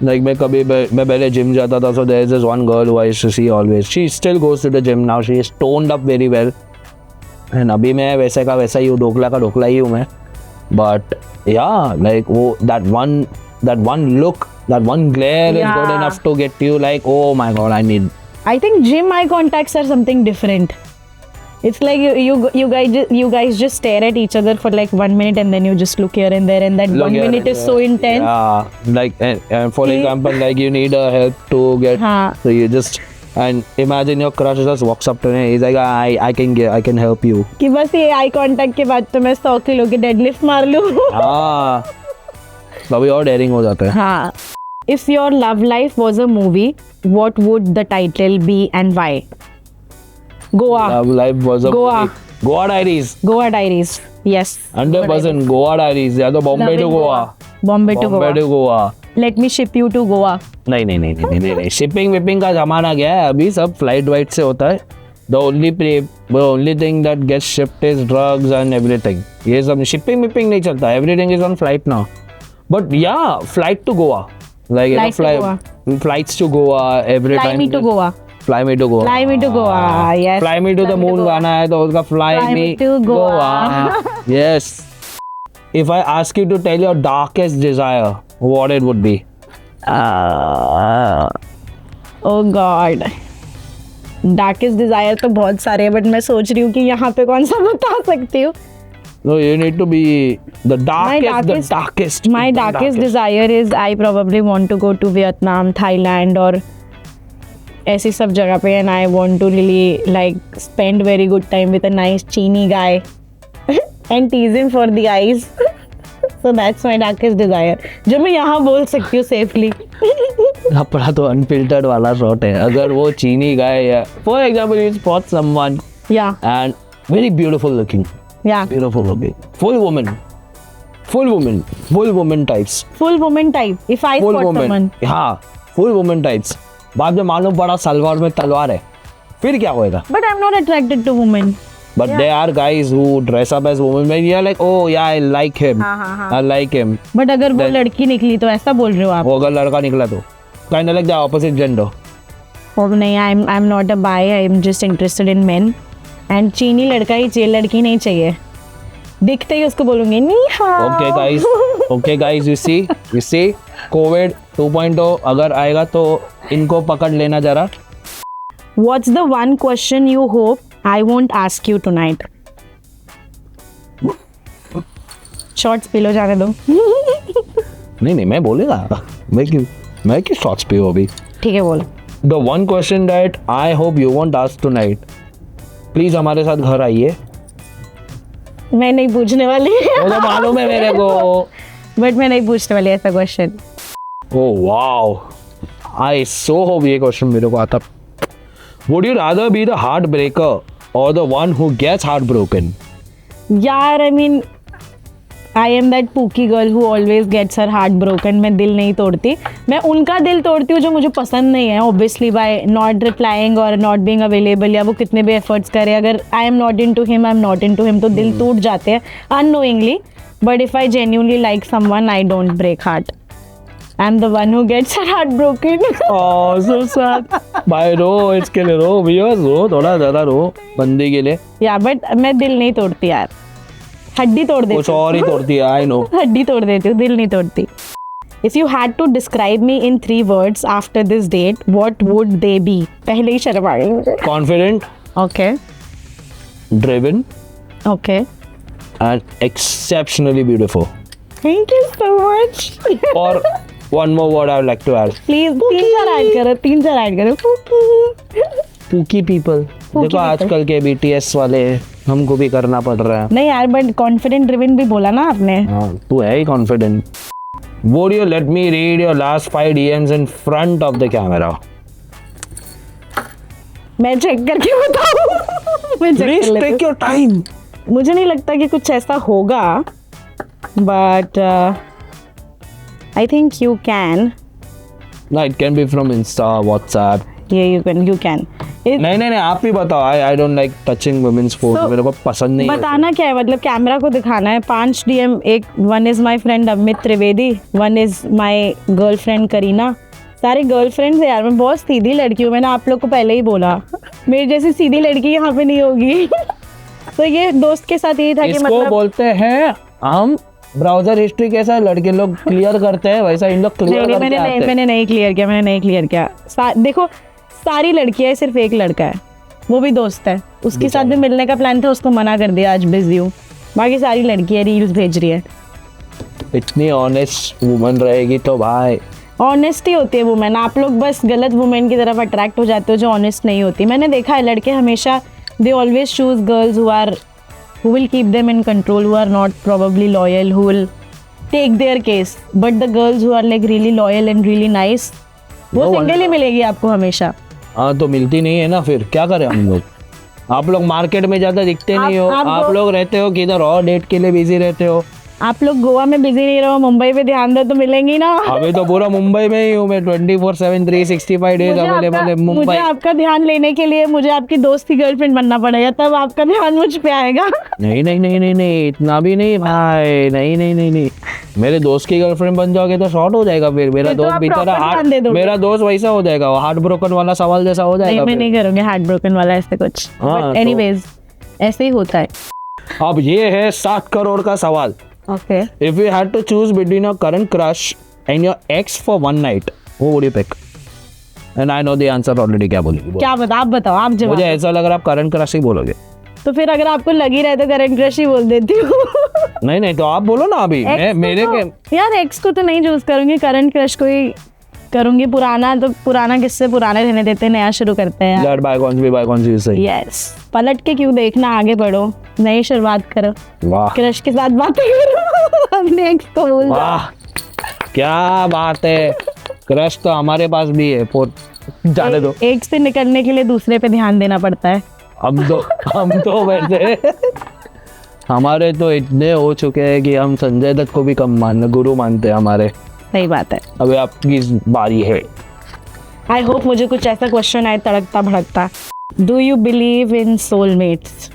like मैं पहले जिम जाता था, so there is this one girl who I used to see always, she still goes to the gym now, she is toned up very well, and अभी मैं वैसे का वैसा ही हूँ, ढोकला का ढोकला ही हूँ मैं, बट या लाइक वो that one look, that one glare is good enough to get you like oh my god I need. I think gym eye contacts are something different. It's like you guys just stare at each other for like 1 minute and then you just look here and there, and that Look 1 here minute and is there. so intense. Yeah, like and for example, like you need a help to get, हाँ. so you just, and imagine your crush just walks up to me, he's like I can help you. कि बस ये eye contact के बाद तो मैं 100 kilo की deadlift मार लूँ। हाँ, कभी और डेयरिंग हो जाता है। हाँ। If your love life was a movie, what would the title be and why? Goa. Love life was a Goa. movie. Goa Diaries. Goa Diaries. Yes. 100% Goa Diaries, या तो Bombay to Goa. Bombay to Bombay Goa. to Goa. Let me ship you to Goa. नहीं, shipping whipping का जमाना गया है, अभी सब flight white से होता है। The only thing that gets shipped is drugs and everything. ये सब शिपिंग विपिंग नहीं चलता, everything is on flight now. But yeah, flight to Goa. Like flights to Goa every Fly time. me to Goa. Fly me to Goa. Fly me to Goa. Yes. Fly me to the moon गाना है तो उसका fly me to Goa. Yes. If I ask you to tell your darkest desire, what it would be? Oh God. Darkest desire तो बहुत सारे हैं, but मैं सोच रही हूँ कि यहाँ पे कौन सा बता सकती हूँ। No, you need to be the darkest. My darkest desire is I probably want to go to Vietnam, Thailand और ऐसी सब जगह पे, and I want to really like spend very good time with a nice चीनी guy and tease him for the eyes. So that's my darkest desire, जो मैं यहाँ बोल सकती हूँ safely. अपना तो अनफिल्टर्ड वाला शॉट है, अगर वो चीनी गाय है, for example you spot someone Yeah, and very beautiful looking, yeah. beautiful looking, full woman types, Full woman type. If I full spot woman, someone. हाँ full woman types, बाद में मालूम पड़ा सलवार में तलवार है, फिर क्या होएगा? But I'm not attracted to women. But there are guys who dress up as women when you're like, oh yeah, I like him, I like him. But अगर वो Then- लड़की निकली तो ऐसा बोल रहे हो आप? वो अगर लड़का निकला तो kind of like the opposite gender. Oh, नहीं, I'm not a bi. I'm just interested in men. And चीनी लड़का ही चाहिए, लड़की नहीं चाहिए। दिखते ही उसको बोलूँगी नी हाओ। Okay guys, you see, COVID 2.0 अगर आएगा तो इनको पकड़ लेना जरा। What's the one question you hope I won't ask you tonight? Shots पी लो, जाने दो। नहीं मैं बोलेगा, मैं क्यों शॉर्ट्स पे हूँ अभी? ठीक है, बोल। The one question that I hope you won't ask tonight, please हमारे साथ घर आइए। मैं नहीं पूछने वाली। वो तो मालूम है मेरे को। बट मैं नहीं पूछने वाली ऐसा question. Oh wow, I so hope ये क्वेश्चन मेरे को आता। Would you rather be the heartbreaker or the one who gets heartbroken? यार, I mean, I am that pooky girl who always gets her heart broken. मैं दिल नहीं तोड़ती, मैं उनका दिल तोड़ती हूँ जो मुझे पसंद नहीं है, obviously by not replying or not being available, या वो कितने भी efforts करे, अगर I am not into him, I am not into him, तो दिल टूट जाते हैं unknowingly. But if I genuinely like someone, I don't break heart. I'm the one who gets her heart broken. Oh, so sad. भाई रो, इसके लिए रो, viewers रो, थोड़ा ज़्यादा रो बंदी के लिए. Yeah, but मैं दिल नहीं तोड़ती यार, हड्डी तोड़ देती कुछ और ही तोड़ती है, I know. हड्डी तोड़ देती हूँ, दिल नहीं तोड़ती. If you had to describe me in 3 words after this date, what would they be? पहले ही शर्म आ गई मुझे. Confident, Okay, driven, okay. and exceptionally beautiful. Thank you so much. Or one more word I would like to add. Please 3-4 add करो. Pookie people. देखो आजकल के BTS वाले हमको भी करना पड़ रहा है. नहीं यार, बट कॉन्फिडेंट ड्रिवन भी बोला ना आपने. हाँ, तू है ही confident. Would you let me read your last 5 DMs in front of the camera? मैं चेक करके बताऊँ. मैं check Please कर लेती take your time. हूँ. मुझे नहीं लगता कि कुछ ऐसा होगा, but I think you can. No, it can be from Insta, WhatsApp. You can. नहीं आप ही बताओ. I don't like touching women's phone. So, मेरे को पसंद नहीं है. बताना क्या है, मतलब कैमरा को दिखाना है. 5 DM, एक one is my friend Amit Trivedi, one is my girlfriend Kareena. सारे गर्लफ्रेंड्स यार, मैं बहुत सीधी लड़की हूँ. मैंने आप लोग को पहले ही बोला, मेरी जैसी सीधी लड़की यहाँ पे नहीं होगी. तो ये दोस्त के साथ यही था कि इसको मतलब बोलते हैं हम ब्राउजर हिस्ट्री. कैसा लड़के लोग क्लियर करते हैं वैसा इन लोग क्लियर करके आते हैं. मैंने नहीं क्लियर किया. देखो, सारी लड़कियां, सिर्फ एक लड़का है, वो भी दोस्त है, उसके साथ भी मिलने का प्लान था, उसको मना कर दिया, आज बिजी हूँ. बाकी सारी लड़कियां रील्स भेज रही है. इतनी ऑनेस्ट वुमन रहेगी तो भाई. ऑनेस्टी होती है वुमेन. आप लोग बस गलत वुमेन की तरफ अट्रैक्ट हो जाते हो जो ऑनेस्ट नहीं होती. मैंने देखा है लड़के हमेशा they always choose girls who will keep them in control, who are not probably loyal, who will take their case. But the girls who are like really loyal and really nice, वो single ही मिलेगी आपको हमेशा. हाँ, तो मिलती नहीं है ना, फिर क्या करें हम लोग. आप लोग मार्केट में ज्यादा दिखते नहीं हो. आप लोग रहते हो किधर और डेट के लिए बिजी रहते हो. आप लोग गोवा में बिजी नहीं रहो, मुंबई पे ध्यान दो तो मिलेंगी ना. अभी तो पूरा मुंबई में ही हूँ मैं. 24/7 365 डेज अवेलेबल है मुंबई. मुझे आपका ध्यान लेने के लिए मुझे आपकी दोस्त की गर्लफ्रेंड बनना पड़ेगा, तब आपका ध्यान मुझ पे आएगा. नहीं इतना भी नहीं भाई. नहीं. मेरे दोस्त की गर्लफ्रेंड बन जाओगे तो शॉर्ट हो जाएगा. फिर मेरा दोस्त बेचारा मेरा दोस्त वैसा हो जाएगा, हार्ट ब्रोकन वाला सवाल जैसा हो जाएगा. मैं नहीं करूँगी हार्ट ब्रोकन वाला ऐसे कुछ. एनीवेज ऐसे ही होता है. अब ये है 7 करोड़ का सवाल. Okay. If you had to choose between your current crush and your ex for one night, who would you pick? And I know the answer already. क्या बोलेगी? क्या आप बताओ, आप जवाब. मुझे ऐसा लग रहा है आप करंट क्रश ही बोलोगे. तो फिर अगर आपको लगी रहे तो करंट क्रश ही बोल देती हूँ. नहीं तो आप बोलो ना अभी. मैं मेरे के यार एक्स को तो नहीं चूज करूंगी, करंट क्रश को ही करूंगी. पुराना किससे पुराने रहने देते, नया शुरू करते हैं. लेट बायगॉन्स बी बायगॉन्स ही सही. यस, पलट के क्यों देखना, आगे बढ़ो, नई शुरुआत करो. वाह, क्रश के साथ बातें करो. अपने एक्स को भूल जाओ. वाह क्या बात है. क्रश तो हमारे पास भी है. जाने दो. एक से निकलने के लिए दूसरे पे ध्यान देना पड़ता है. हम तो वैसे हमारे तो इतने हो चुके हैं कि हम संजय दत्त को भी कम गुरु मानते हैं हमारे. सही बात है. अभी आपकी बारी है. आई होप मुझे कुछ ऐसा क्वेश्चन आए तड़कता भड़कता. Do you believe in soulmates?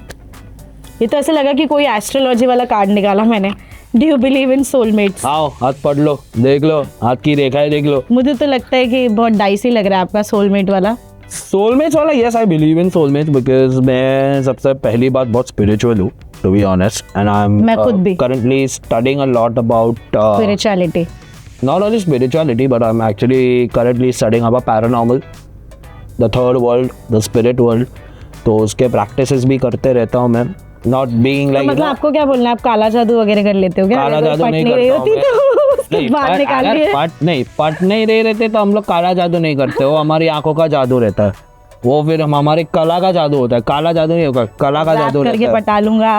ये तो ऐसे लगा कि कोई एस्ट्रोलॉजी वाला कार्ड निकाला मैंने. Do you believe in soulmates? आओ हाथ पढ़ लो, देख लो हाथ की रेखाएं देख लो. मुझे तो लगता है कि बहुत डाइसी लग रहा है आपका सोलमेट वाला. सोलमेट्स वाला, yes I believe in soulmates because मैं सबसे पहली बात बहुत स्पिरिचुअल हूँ to be honest. And I मैं खुद भी am currently studying a lot about spirituality. not only spirituality but I'm actually currently studying about paranormal, the third world, the spirit world. तो उसके practices भी करते रहता हूँ मैं. Not being like, मतलब आपको क्या बोलना है, आप काला जादू वगैरह कर लेते हो क्या? काला जादू नहीं करता हूँ मैं. पट नहीं रहे रहते तो हम लोग काला जादू नहीं करते. वो हमारी आंखों का जादू रहता है. वो फिर हमारी कला का जादू होता है. काला जादू नहीं होगा, कला का जादू रहता है. पटा लूंगा.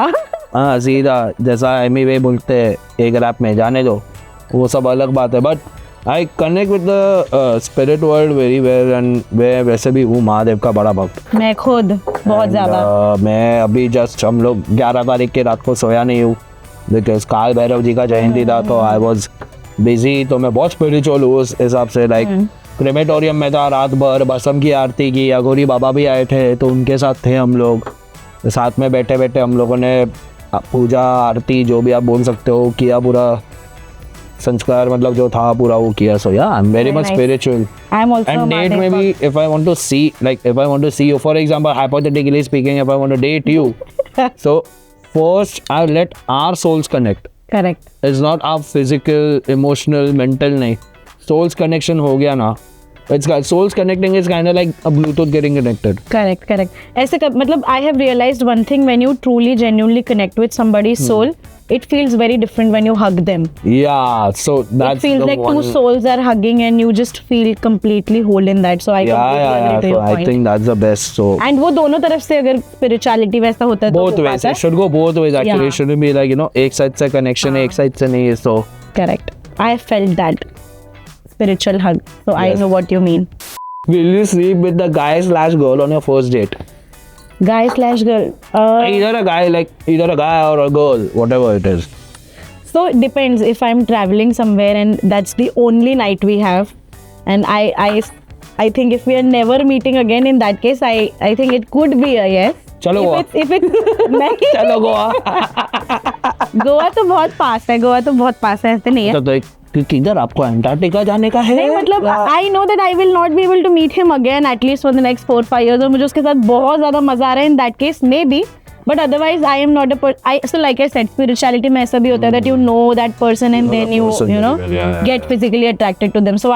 हाँ सीधा, जैसा एमी वे बोलते हैं एक रैप में, जाने दो, वो सब अलग बात है. But I connect with the spirit world very well. And मैं वैसे भी हूँ महादेव का बड़ा भक्त. मैं खुद बहुत ज़्यादा. मैं अभी जस्ट, हम लोग 11 तारीख के रात को सोया नहीं हूँ बिकॉज काल भैरव जी का जयंती था. तो आई वॉज बिजी. तो मैं बहुत स्पिरिचुअल हूँ उस हिसाब से. लाइक क्रेमेटोरियम में था रात भर, भस्म की आरती की. अघोरी बाबा भी आए थे तो उनके साथ थे हम लोग. साथ में बैठे बैठे हम लोगों ने पूजा आरती जो भी आप बोल सकते हो किया. पूरा संस्कार मतलब जो था पूरा वो किया. So yeah, I'm very Very much nice. spiritual. I'm also a And date Mahadev maybe bhakt. if I want to see, like if I want to see you, for example, hypothetically speaking, if I want to date you, so first I'll let our souls connect. Correct. It's not our physical, emotional, mental nahi. Souls connection ho gaya na. It's got souls connecting is kind of like a Bluetooth getting connected. Correct, correct. ऐसे मतलब I have realized one thing, when you truly genuinely connect with somebody's soul, it feels very different when you hug them. Yeah, so that's It feels the like one. two souls are hugging and you just feel completely whole in that. So I completely agree to So your I point. think that's the best. So And वो दोनों तरफ से अगर spirituality वैसा होता है तो both हो ways. पाता It should go both ways actually. Yeah. It shouldn't be like, you know, एक side से connection है, एक side से नहीं है. So है. Correct. I felt that spiritual hug. So I Yes. know what you mean. will you sleep with the guy / girl on your first date? Guy/girl. Either a guy or a girl, whatever it is. So it depends. If I'm traveling somewhere and that's the only night we have, and I think if we are never meeting again, in that case, I think it could be a yes. चलो Goa. If it's नहीं, चलो गोवा. गोवा तो बहुत पास है. गोवा तो बहुत पास है, ऐसे नहीं है. तो एक किधर आपको अंटार्कटिका जाने का है? नहीं मतलब I know that I will not be able to meet him again at least for the next 4-5 years और मुझे उसके साथ बहुत ज़्यादा मजा आ रहा है. In that case maybe, but otherwise I am not a so like I said, spirituality में ऐसा भी होता है that you know that person and then you know get physically attracted to them. So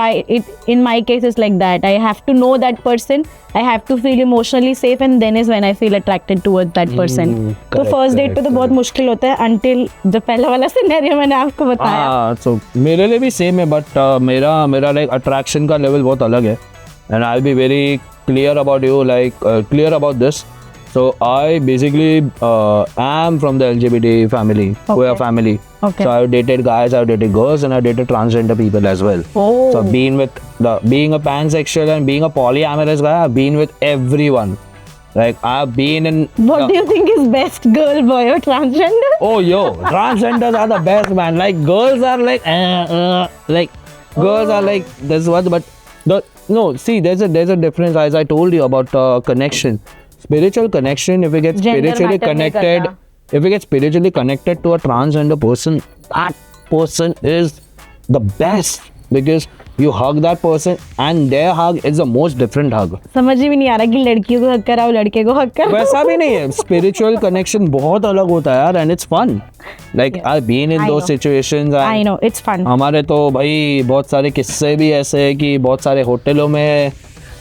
in my case it's like that. I have to know that person. I have to feel emotionally safe and then is when I feel attracted towards that person. तो correct, first date पे तो बहुत मुश्किल होता है until जो पहला वाला सिनेरियो मैंने आपको बताया. हाँ, so मेरे लिए भी सेम है बट मेरा लाइक अट्रैक्शन का लेवल बहुत अलग है and I be very clear about you like clear about this. So I basically am from the LGBT family, queer family. Okay. So I've dated guys, I've dated girls, and I've dated transgender people as well. Oh. So being a pansexual and being a polyamorous guy, I've been with everyone. Like I've been in. What do you think is best, girl, boy or transgender? Oh yo, transgenders are the best, man. Like girls are like girls are like this one, but see, there's a difference. As I told you about connection. Spiritual connection, if we get Gender spiritually matter नहीं connected, करता. if we get spiritually connected to a transgender person, that person is the best because you hug that person and their hug is the most different hug. समझ ही भी नहीं आ रहा कि लड़कियों को हक कराओ लड़के को हक कराओ. वैसा भी नहीं है. Spiritual connection बहुत अलग होता है यार and it's fun. Like I've been in I those know. situations. And I know, it's fun. हमारे तो भाई बहुत सारे किस्से भी ऐसे हैं कि बहुत सारे होटलों में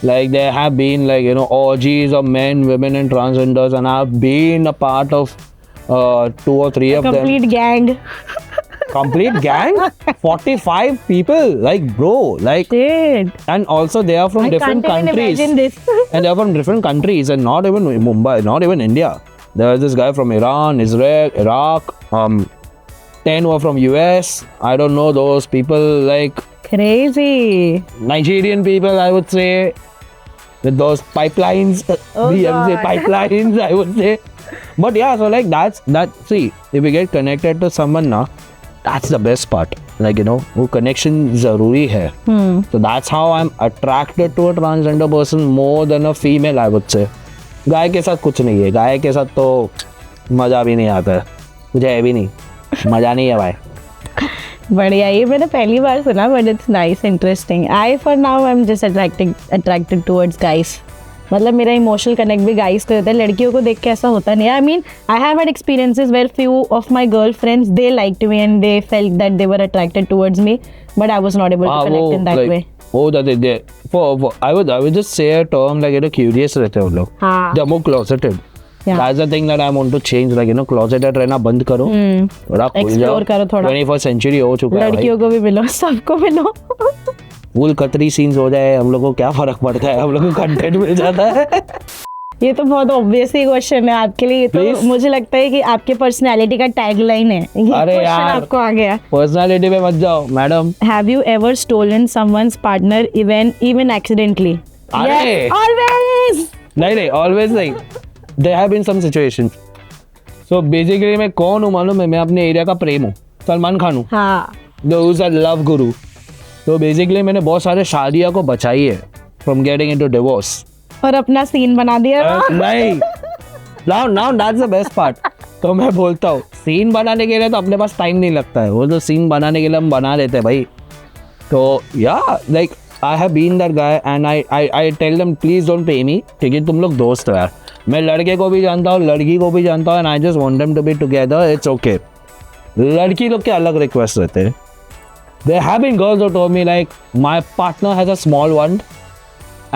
like there have been like you know orgies of men, women and transgenders and I've been a part of 2 or 3 of them. Complete gang. Complete gang? 45 people, like bro, like Shit. and also they are from I different can't even countries imagine this. and they are from different countries and not even Mumbai, not even India. There was this guy from Iran, Israel, Iraq, 10 were from US. I don't know those people, like Crazy. Nigerian people, I would say, with those pipelines, BMC God. pipelines, I would say. But yeah, so like that. See, if we get connected to someone now, that's the best part. Like you know, वो connection ज़रूरी है. So that's how I'm attracted to a transgender person more than a female, I would say. गाय के साथ कुछ नहीं है. गाय के साथ तो मजा भी नहीं आता है. मुझे है भी नहीं. मजा नहीं है भाई. बढ़िया, ये मैंने पहली बार सुना, but it's nice, interesting. I for now I am just attracted towards guys. मतलब मेरा इमोशनल कनेक्ट भी गाइस से होता है. लड़कियों को देख के ऐसा होता नहीं. I mean I have had experiences where few of my girl friends they liked me and they felt that they were attracted towards me, but I was not able to connect in that way. Oh, that they for I would just say a term like you know curious रहते हैं वो लोग. हाँ. They're more closeted. Yeah. That's the thing that I want to change. Like you know, closeted रहना बंद करो. थोड़ा खुल जाओ. Explore करो थोड़ा. 21st century हो चुका है भाई. लड़कियों को भी मिलो, सबको मिलो. फुल कतरी सीन्स हो जाए, हम लोग को क्या फर्क पड़ता है, हम लोग को कंटेंट मिल जाता है. ये तो बहुत ऑब्वियस ही क्वेश्चन है आपके लिए. ये तो Please? मुझे लगता है कि आपके पर्सनालिटी का टैगलाइन है. ये अरे क्वेश्चन यार. आपको आ गया. पर्सनालिटी पे मत जाओ madam. Have you ever stolen someone's partner even accidentally? अरे. Yes, always. नहीं ऑलवेज नहीं. There have been some situations. So basically मैं कौन हूँ मालूम है? मैं अपने एरिया का प्रेम हूँ. सलमान खान हूँ. हाँ. Those are love guru. तो बेसिकली मैंने बहुत सारे शादियाँ को बचाई है from getting into divorce. और अपना सीन बना दिया. नहीं. Now that's the best part. तो मैं बोलता हूँ सीन बनाने के लिए तो अपने पास टाइम नहीं लगता है, वो तो सीन बनाने के लिए हम बना लेते हैं भाई. तो या like I have been that guy and I tell them please don't pay me, क्योंकि तुम लोग दोस्त हो यार. मैं लड़के को भी जानता हूँ, लड़की को भी जानता हूँ, and I just want them to be together. It's okay. लड़की लोग के अलग रिक्वेस्ट रहते हैं. There have been girls who told me like my partner has a small one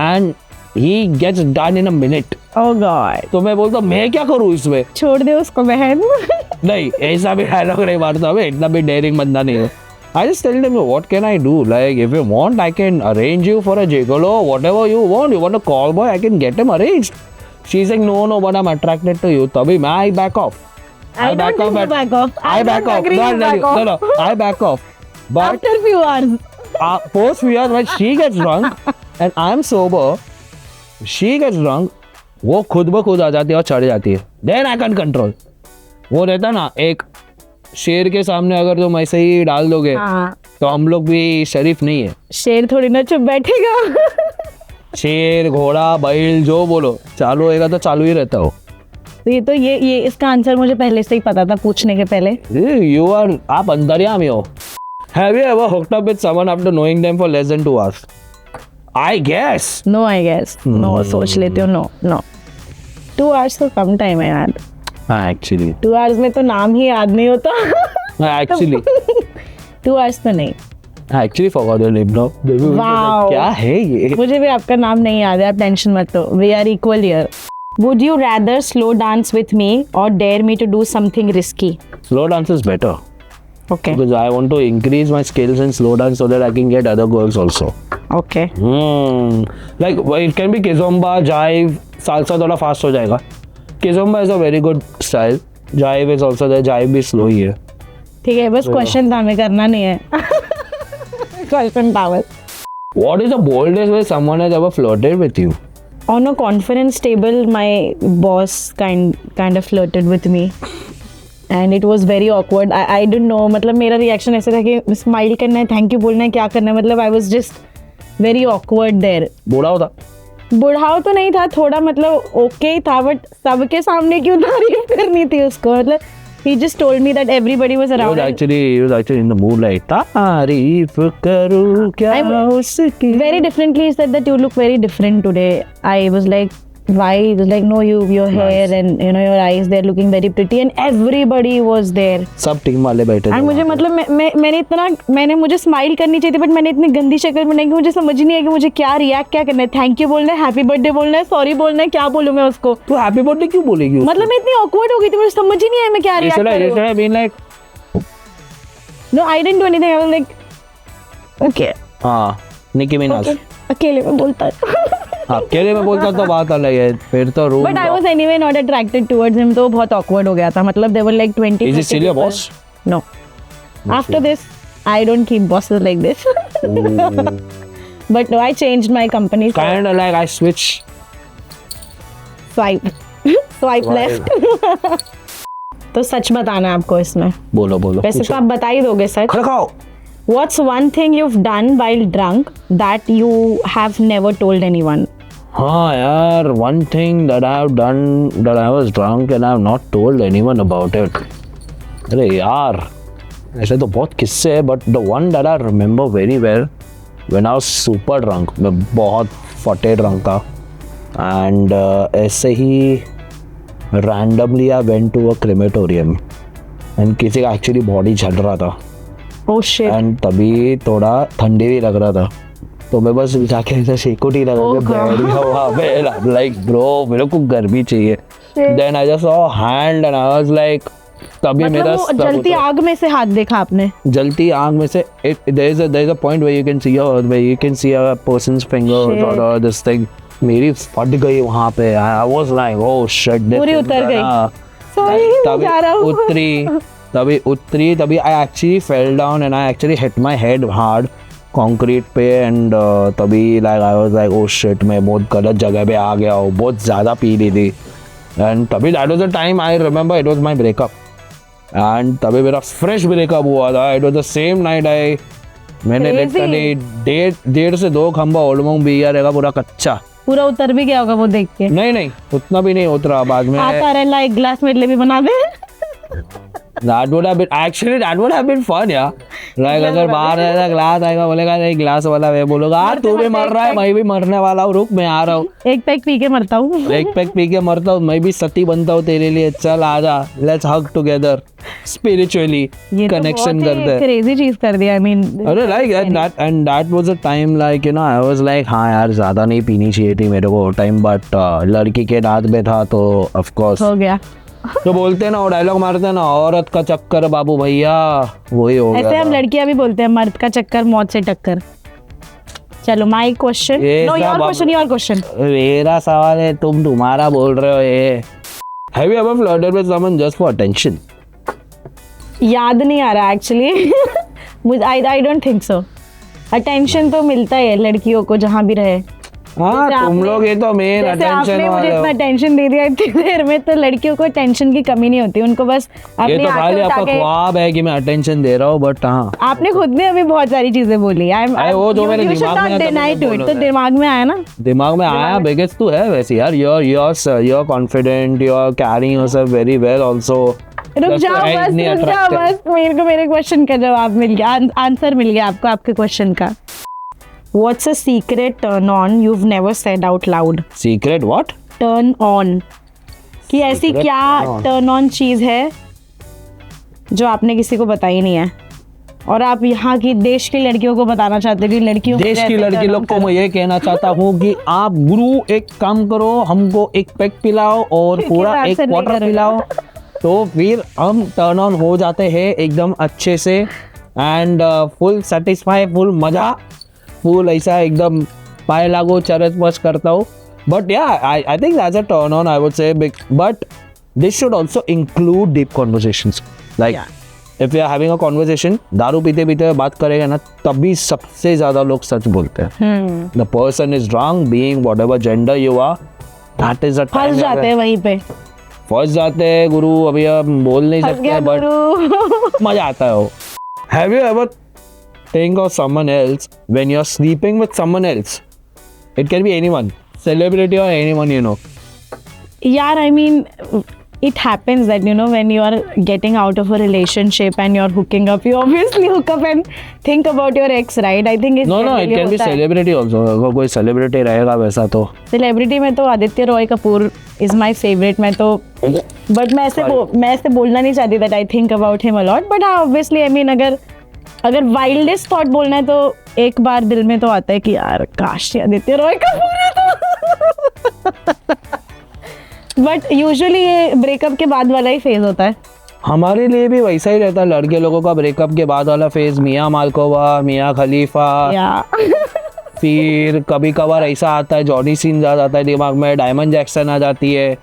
and he gets done in a minute. Oh God. तो मैं बोलता हूँ मैं क्या करूँ इसमें. छोड़ दे उसको बहन. नहीं ऐसा भी डायलॉग नहीं मारता मैं, इतना भी डेयरिंग बंदा नहीं है. I just tell them what can I do, like if you want I can arrange you for a gigolo, whatever you want a call boy I can get him arranged. She's like no but I'm attracted to you. तभी मैं I back off. I back off. I back off. No, I back off. But After few hours. Post few hours when she gets drunk and I'm sober, she gets drunk, वो खुद ब खुद आ जाती है और चढ़ जाती है. Then I can control. वो रहता ना एक शेर के सामने अगर तुम ऐसे ही डाल दोगे तो हम लोग भी शरीफ नहीं है. शेर थोड़ी ना चुप बैठेगा. शेर घोड़ा बैल जो बोलो चालू होएगा तो चालू ही रहता हो. तो ये इसका आंसर मुझे पहले से ही पता था पूछने के पहले. You are आप अंतर्यामी हो. Have you ever hooked up with someone after knowing them for less than 2 hours? I guess. No, I guess. No, सोच लेते हो. No. 2 hours तो कम टाइम है यार. Actually. 2 hours में तो नाम ही याद नहीं होता. Actually. 2 hours तो नहीं. I actually forgot your name now. Wow. क्या है ये? मुझे भी आपका नाम नहीं याद है, आप टेंशन मत लो. We are equal here. Would you rather slow dance with me or dare me to do something risky? Slow dance is better. Okay. Because I want to increase my skills in slow dance so that I can get other girls also. Okay. Like it can be kizomba, jive, salsa थोड़ा fast हो जाएगा. Kizomba is a very good style. Jive is also there. Jive भी slow ही है. ठीक है, बस question था, हमें करना नहीं है. Question power. What is the boldest way someone has ever flirted with you? On a conference table, my boss kind of flirted with me. And it was very awkward. I didn't know. मतलब मेरा reaction ऐसा था कि smile करना है, thank you बोलना है, क्या करना है. मतलब I was just very awkward there. बुढ़ाओ था? बुढ़ाओ तो नहीं था, थोड़ा मतलब ओके था, बट सबके सामने क्यों तारीफ करनी थी उसको. मतलब he just told me that everybody was around. He was actually in the mood like तारीफ करूँ क्या उसकी. Very differently he said that you look very different today. I was like why? He was like no, your hair and you know your eyes, they're looking very pretty, and everybody was there. सब team वाले बैठे थे. और मुझे मतलब मुझे smile करनी चाहिए थी, बट मैंने इतनी गंदी शक्ल बनाई कि मुझे समझ नहीं आया कि मुझे क्या रिएक्ट क्या करना है. थैंक यू बोलना है, हैप्पी बर्थडे बोलना है, सॉरी बोलना है, क्या बोलूं मैं उसको. तो हैप्पी बर्थडे क्यों बोलेगी? मतलब मैं इतनी ऑकवर्ड हो गई थी, मुझे समझ ही नहीं आया मैं क्या रिएक्ट करूं. I mean like no, I didn't do anything. I was like okay. हाँ, निकी मिनाज. अकेले में बोलता है. अकेले में बोलता तो बात अलग है, फिर तो room. But I was anyway not attracted towards him, तो बहुत awkward हो गया था. मतलब there were like 20. Is he still your boss? No. After this, I don't keep bosses like this. But no, I changed my company. So Kind of like I switch. Swipe left. तो सच बताना है आपको इसमें. बोलो. वैसे तो आप बता ही दोगे सच. खाओ. What's one thing you've done while drunk that you have never told anyone? हाँ यार, one thing that I have done that I was drunk and I have not told anyone about it. अरे यार, ऐसे तो बहुत किस्से हैं, but the one that I remember very well when I was super drunk, मैं बहुत फटे drunk था, and ऐसे ही randomly I went to a crematorium and किसी का actually body जल रहा था. Oh shit. एंड तभी थोड़ा ठंडी भी लग रहा था, तो मैं बस जाके ऐसे शेकोटी लगा के बैठ गया वहाँ पे. लाइक ब्रो मेरे को गर्मी चाहिए. Then I just saw hand and I was like तभी मेरा जलती आग में से हाथ देखा आपने? जलती आग में से there is a point where you can see a person's finger और दिस थिंग. मेरी फट गई वहाँ पे. I was like oh shit. पूरी उतर गई. सॉरी तभी I actually fell down and I actually hit my head hard concrete पे. एंड तभी like I was like oh shit, मैं बहुत गलत जगह पे आ गया हूँ, बहुत ज़्यादा पी ली थी. एंड तभी that was the time I remember it was my breakup. And तभी मेरा फ्रेश ब्रेकअप हुआ था. It was the same night मैंने लिटरली 1.5 से 2 खंबा ओल्ड पिया रहेगा पूरा कच्चा. पूरा उतर भी गया होगा वो देख के? नहीं उतना भी नहीं उतरा. बाद में आता रहा एक गिलास मेरे लिए भी बना दे. That would have been fun, yeah. Like अगर बाहर ऐसा ग्लास आएगा, बोलेगा नहीं ग्लास वाला, मैं बोलूँगा हाँ तू भी मर रहा है, मैं भी मरने वाला हूँ, रुक मैं आ रहा हूँ, एक पैक पी के मरता हूँ। एक पैक पी के मरता हूँ, मैं भी सती बनता हूँ तेरे लिए, चल आजा, let's hug together, spiritually connection करते हैं। क्रेजी चीज कर दिया, आई मीन। अरे like that was a time like you know I was like हाँ यार ज़्यादा नहीं पीनी चाहिए थी मेरे को टाइम, बट लड़की के दांत में था तो ऑफ कोर्स हो गया। तो बोलते हैं ना, वो डायलॉग मारते हैं ना, औरत का चक्कर बाबू भैया, वही हो गया ऐसे हम था। लड़कियां भी बोलते हैं, मर्द का चक्कर मौत से टक्कर। चलो माय क्वेश्चन, ये नो योर सब क्वेश्चन, योर क्वेश्चन। मेरा सवाल है, तुम तुम्हारा बोल रहे हो ये। Have you ever flirted with someone just for attention? याद नहीं आ रहा एक्चुअली। मुझे I don't think so. Attention तो मिलता है लड़कियों को जहाँ भी रहे। हाँ जैसे तुम आपने- लोग ये तो मेन जैसे अटेंशन आपने मुझे वाले इतना हो। अटेंशन दे दिया इतनी देर में, तो लड़कियों को अटेंशन की कमी नहीं होती, उनको बस ये अपनी तो आंखें खाली उठा आपका के। ख्वाब है कि मैं अटेंशन दे रहा हूँ, बट हाँ आपने खुद ने अभी बहुत सारी चीजें बोली। अरे वो जो मेरे दिमाग में आता है, मैं तो बोलूँगा। दिमाग में आया ना। दिमाग में आया, बिगेस्ट तू है वैसे यार, you're confident, you're carrying yourself very well also. रुक जाओ बस, मेरे को मेरे क्वेश्चन का जवाब मिल गया, आंसर मिल गया आपको आपके क्वेश्चन का। What's a secret turn on you've never said out loud? Secret what? Turn on कि ऐसी Secret क्या turn on. टर्न ऑन चीज है जो आपने किसी को बताई नहीं है, और आप यहाँ की देश की लड़कियों को बताना चाहते हो कि लड़कियों को देश की ऐसे लड़की turn on लोग को करो। मैं ये कहना चाहता हूँ कि आप गुरु एक काम करो, हमको एक पैक पिलाओ और पूरा हिसाब एक से नहीं क्वार्टर करोगे। पिलाओ, तो फिर हम टर्न ऑन हो जाते हैं एकदम अच्छे से, एंड फुल सेटिस्फाई, फुल मजा, फुल ऐसा एकदम पाए लागो चरस बस करता हूँ। But yeah I think that's a turn on, I would say, but this should also include deep conversations. Like if you are having a conversation, दारू पीते पीते बात करेगा ना, तभी सबसे ज्यादा लोग सच बोलते हैं। The person is wrong, being whatever gender you are, that is a फंस जाते हैं वहीं पे। फंस जाते हैं गुरु, अभी हम बोल नहीं फंस गया सकते, बट गुरु। मजा आता है वो। Have you ever think of someone else when you're sleeping with someone else? It can be anyone, celebrity or anyone you know. Yeah, I mean, it happens that, you know, when you are getting out of a relationship and you're hooking up, you obviously hook up and think about your ex, right? I think No, it can be celebrity also. अगर कोई celebrity रहेगा वैसा तो celebrity में तो Aditya Roy Kapoor is my favourite. मैं तो but मैं ऐसे बोलना नहीं चाहती that I think about him a lot, but हाँ ऑब्वियसली आई मीन अगर वाइल्डेस्ट थॉट बोलना है तो एक बार दिल में तो आता है कि यार काश ये आदित्य रॉय कपूर है तो। बट यूजुअली ये ब्रेकअप के बाद वाला ही फेज होता है। हमारे लिए भी वैसा ही रहता है, लड़के लोगों का ब्रेकअप के बाद वाला फेज, मियाँ मालकोवा, मियाँ खलीफा, या फिर कभी कभार ऐसा आता है जॉनी सीन्स आ जाता है दिमाग में, डायमंड जैक्सन आ जाती है,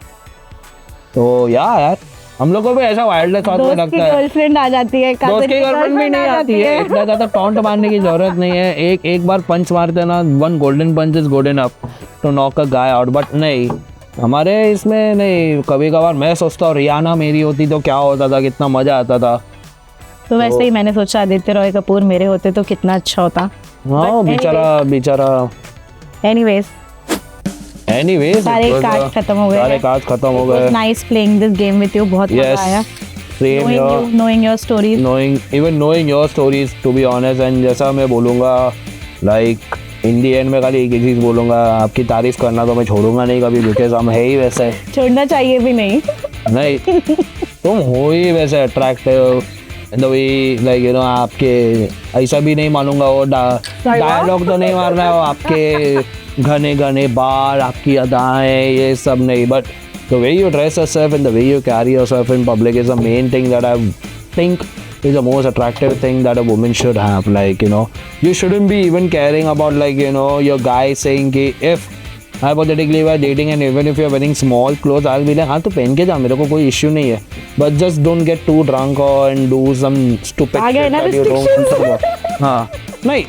तो यार हम लोग को भी ऐसा वाइल्ड थॉट में दोस्त की लगता है। गर्लफ्रेंड आ जाती है, दोस्त की गर्लफ्रेंड भी नहीं आती है, इतना ज्यादा टॉन्ट मारने की जरूरत नहीं है, एक बार पंच मारते ना, one golden punch is good enough to knock a guy out, but नहीं हमारे इसमें नहीं। कभी कभार मैं सोचता हूँ रियाना मेरी होती तो क्या होता था, कितना मजा आता था। तो वैसे ही मैंने सोचा आदित्य रॉय कपूर मेरे होते तो कितना अच्छा होता। हाँ बेचारा एनीवेज सारे कार्ड खत्म हो गए। सारे कार्ड खत्म हो गए। Nice playing this game with you, बहुत मजा आया। Same here. knowing your stories. knowing your stories to be honest, and जैसा मैं बोलूँगा like in the end मैं खाली एक ही चीज़ बोलूँगा, आपकी तारीफ करना तो मैं छोड़ूंगा नहीं कभी, बिकॉज हम है ही वैसे। छोड़ना चाहिए भी नहीं। नहीं तुम हो ही वैसे attractive in the way, like you know, आपके ऐसा भी नहीं मानूंगा वो डायलॉग तो नहीं मारना है वो, आपके घने घने बाल, आपकी अदाएं, ये सब नहीं, but the way you dress yourself and the way you carry yourself in public is the main thing that I think is the most attractive thing that a woman should have. Like, you know, you shouldn't be even caring about, like, you know, your guy saying कि if hypothetically we are dating and even if you are wearing small clothes, I'll be like, हाँ तो पहन के जा, मेरे को कोई issue नहीं है, but just don't get too drunk or and do some stupid shit that you don't want to do. हाँ नहीं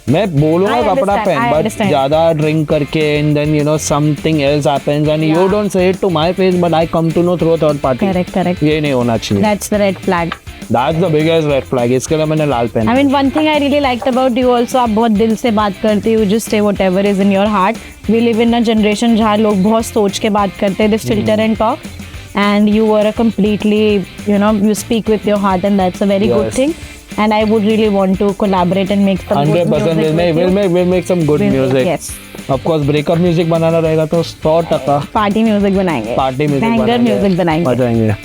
मैं बोलूँगा कपड़ा पहन, बट ज़्यादा ड्रिंक करके and then you know something else happens and you don't say it to my face, but I come to know through third party. Correct ये नहीं होना चाहिए। That's the red flag. That's the biggest red flag. इसके लिए मैंने लाल पहना। I mean, one thing I really liked about you also, आप बहुत दिल से बात करते हो, just say whatever is in your heart. We live in a generation जहाँ लोग बहुत सोच के बात करते हैं, this filter and talk. and you were a completely, you speak with your heart, and that's a very good Yes. thing. And I would really want to collaborate and make some good 100% music with you. we'll make some good music. Yes. Of course, breakup music बनाना रहेगा तो 100% party music बनाएंगे, party music banger music बनाएंगे. मजा आएंगे.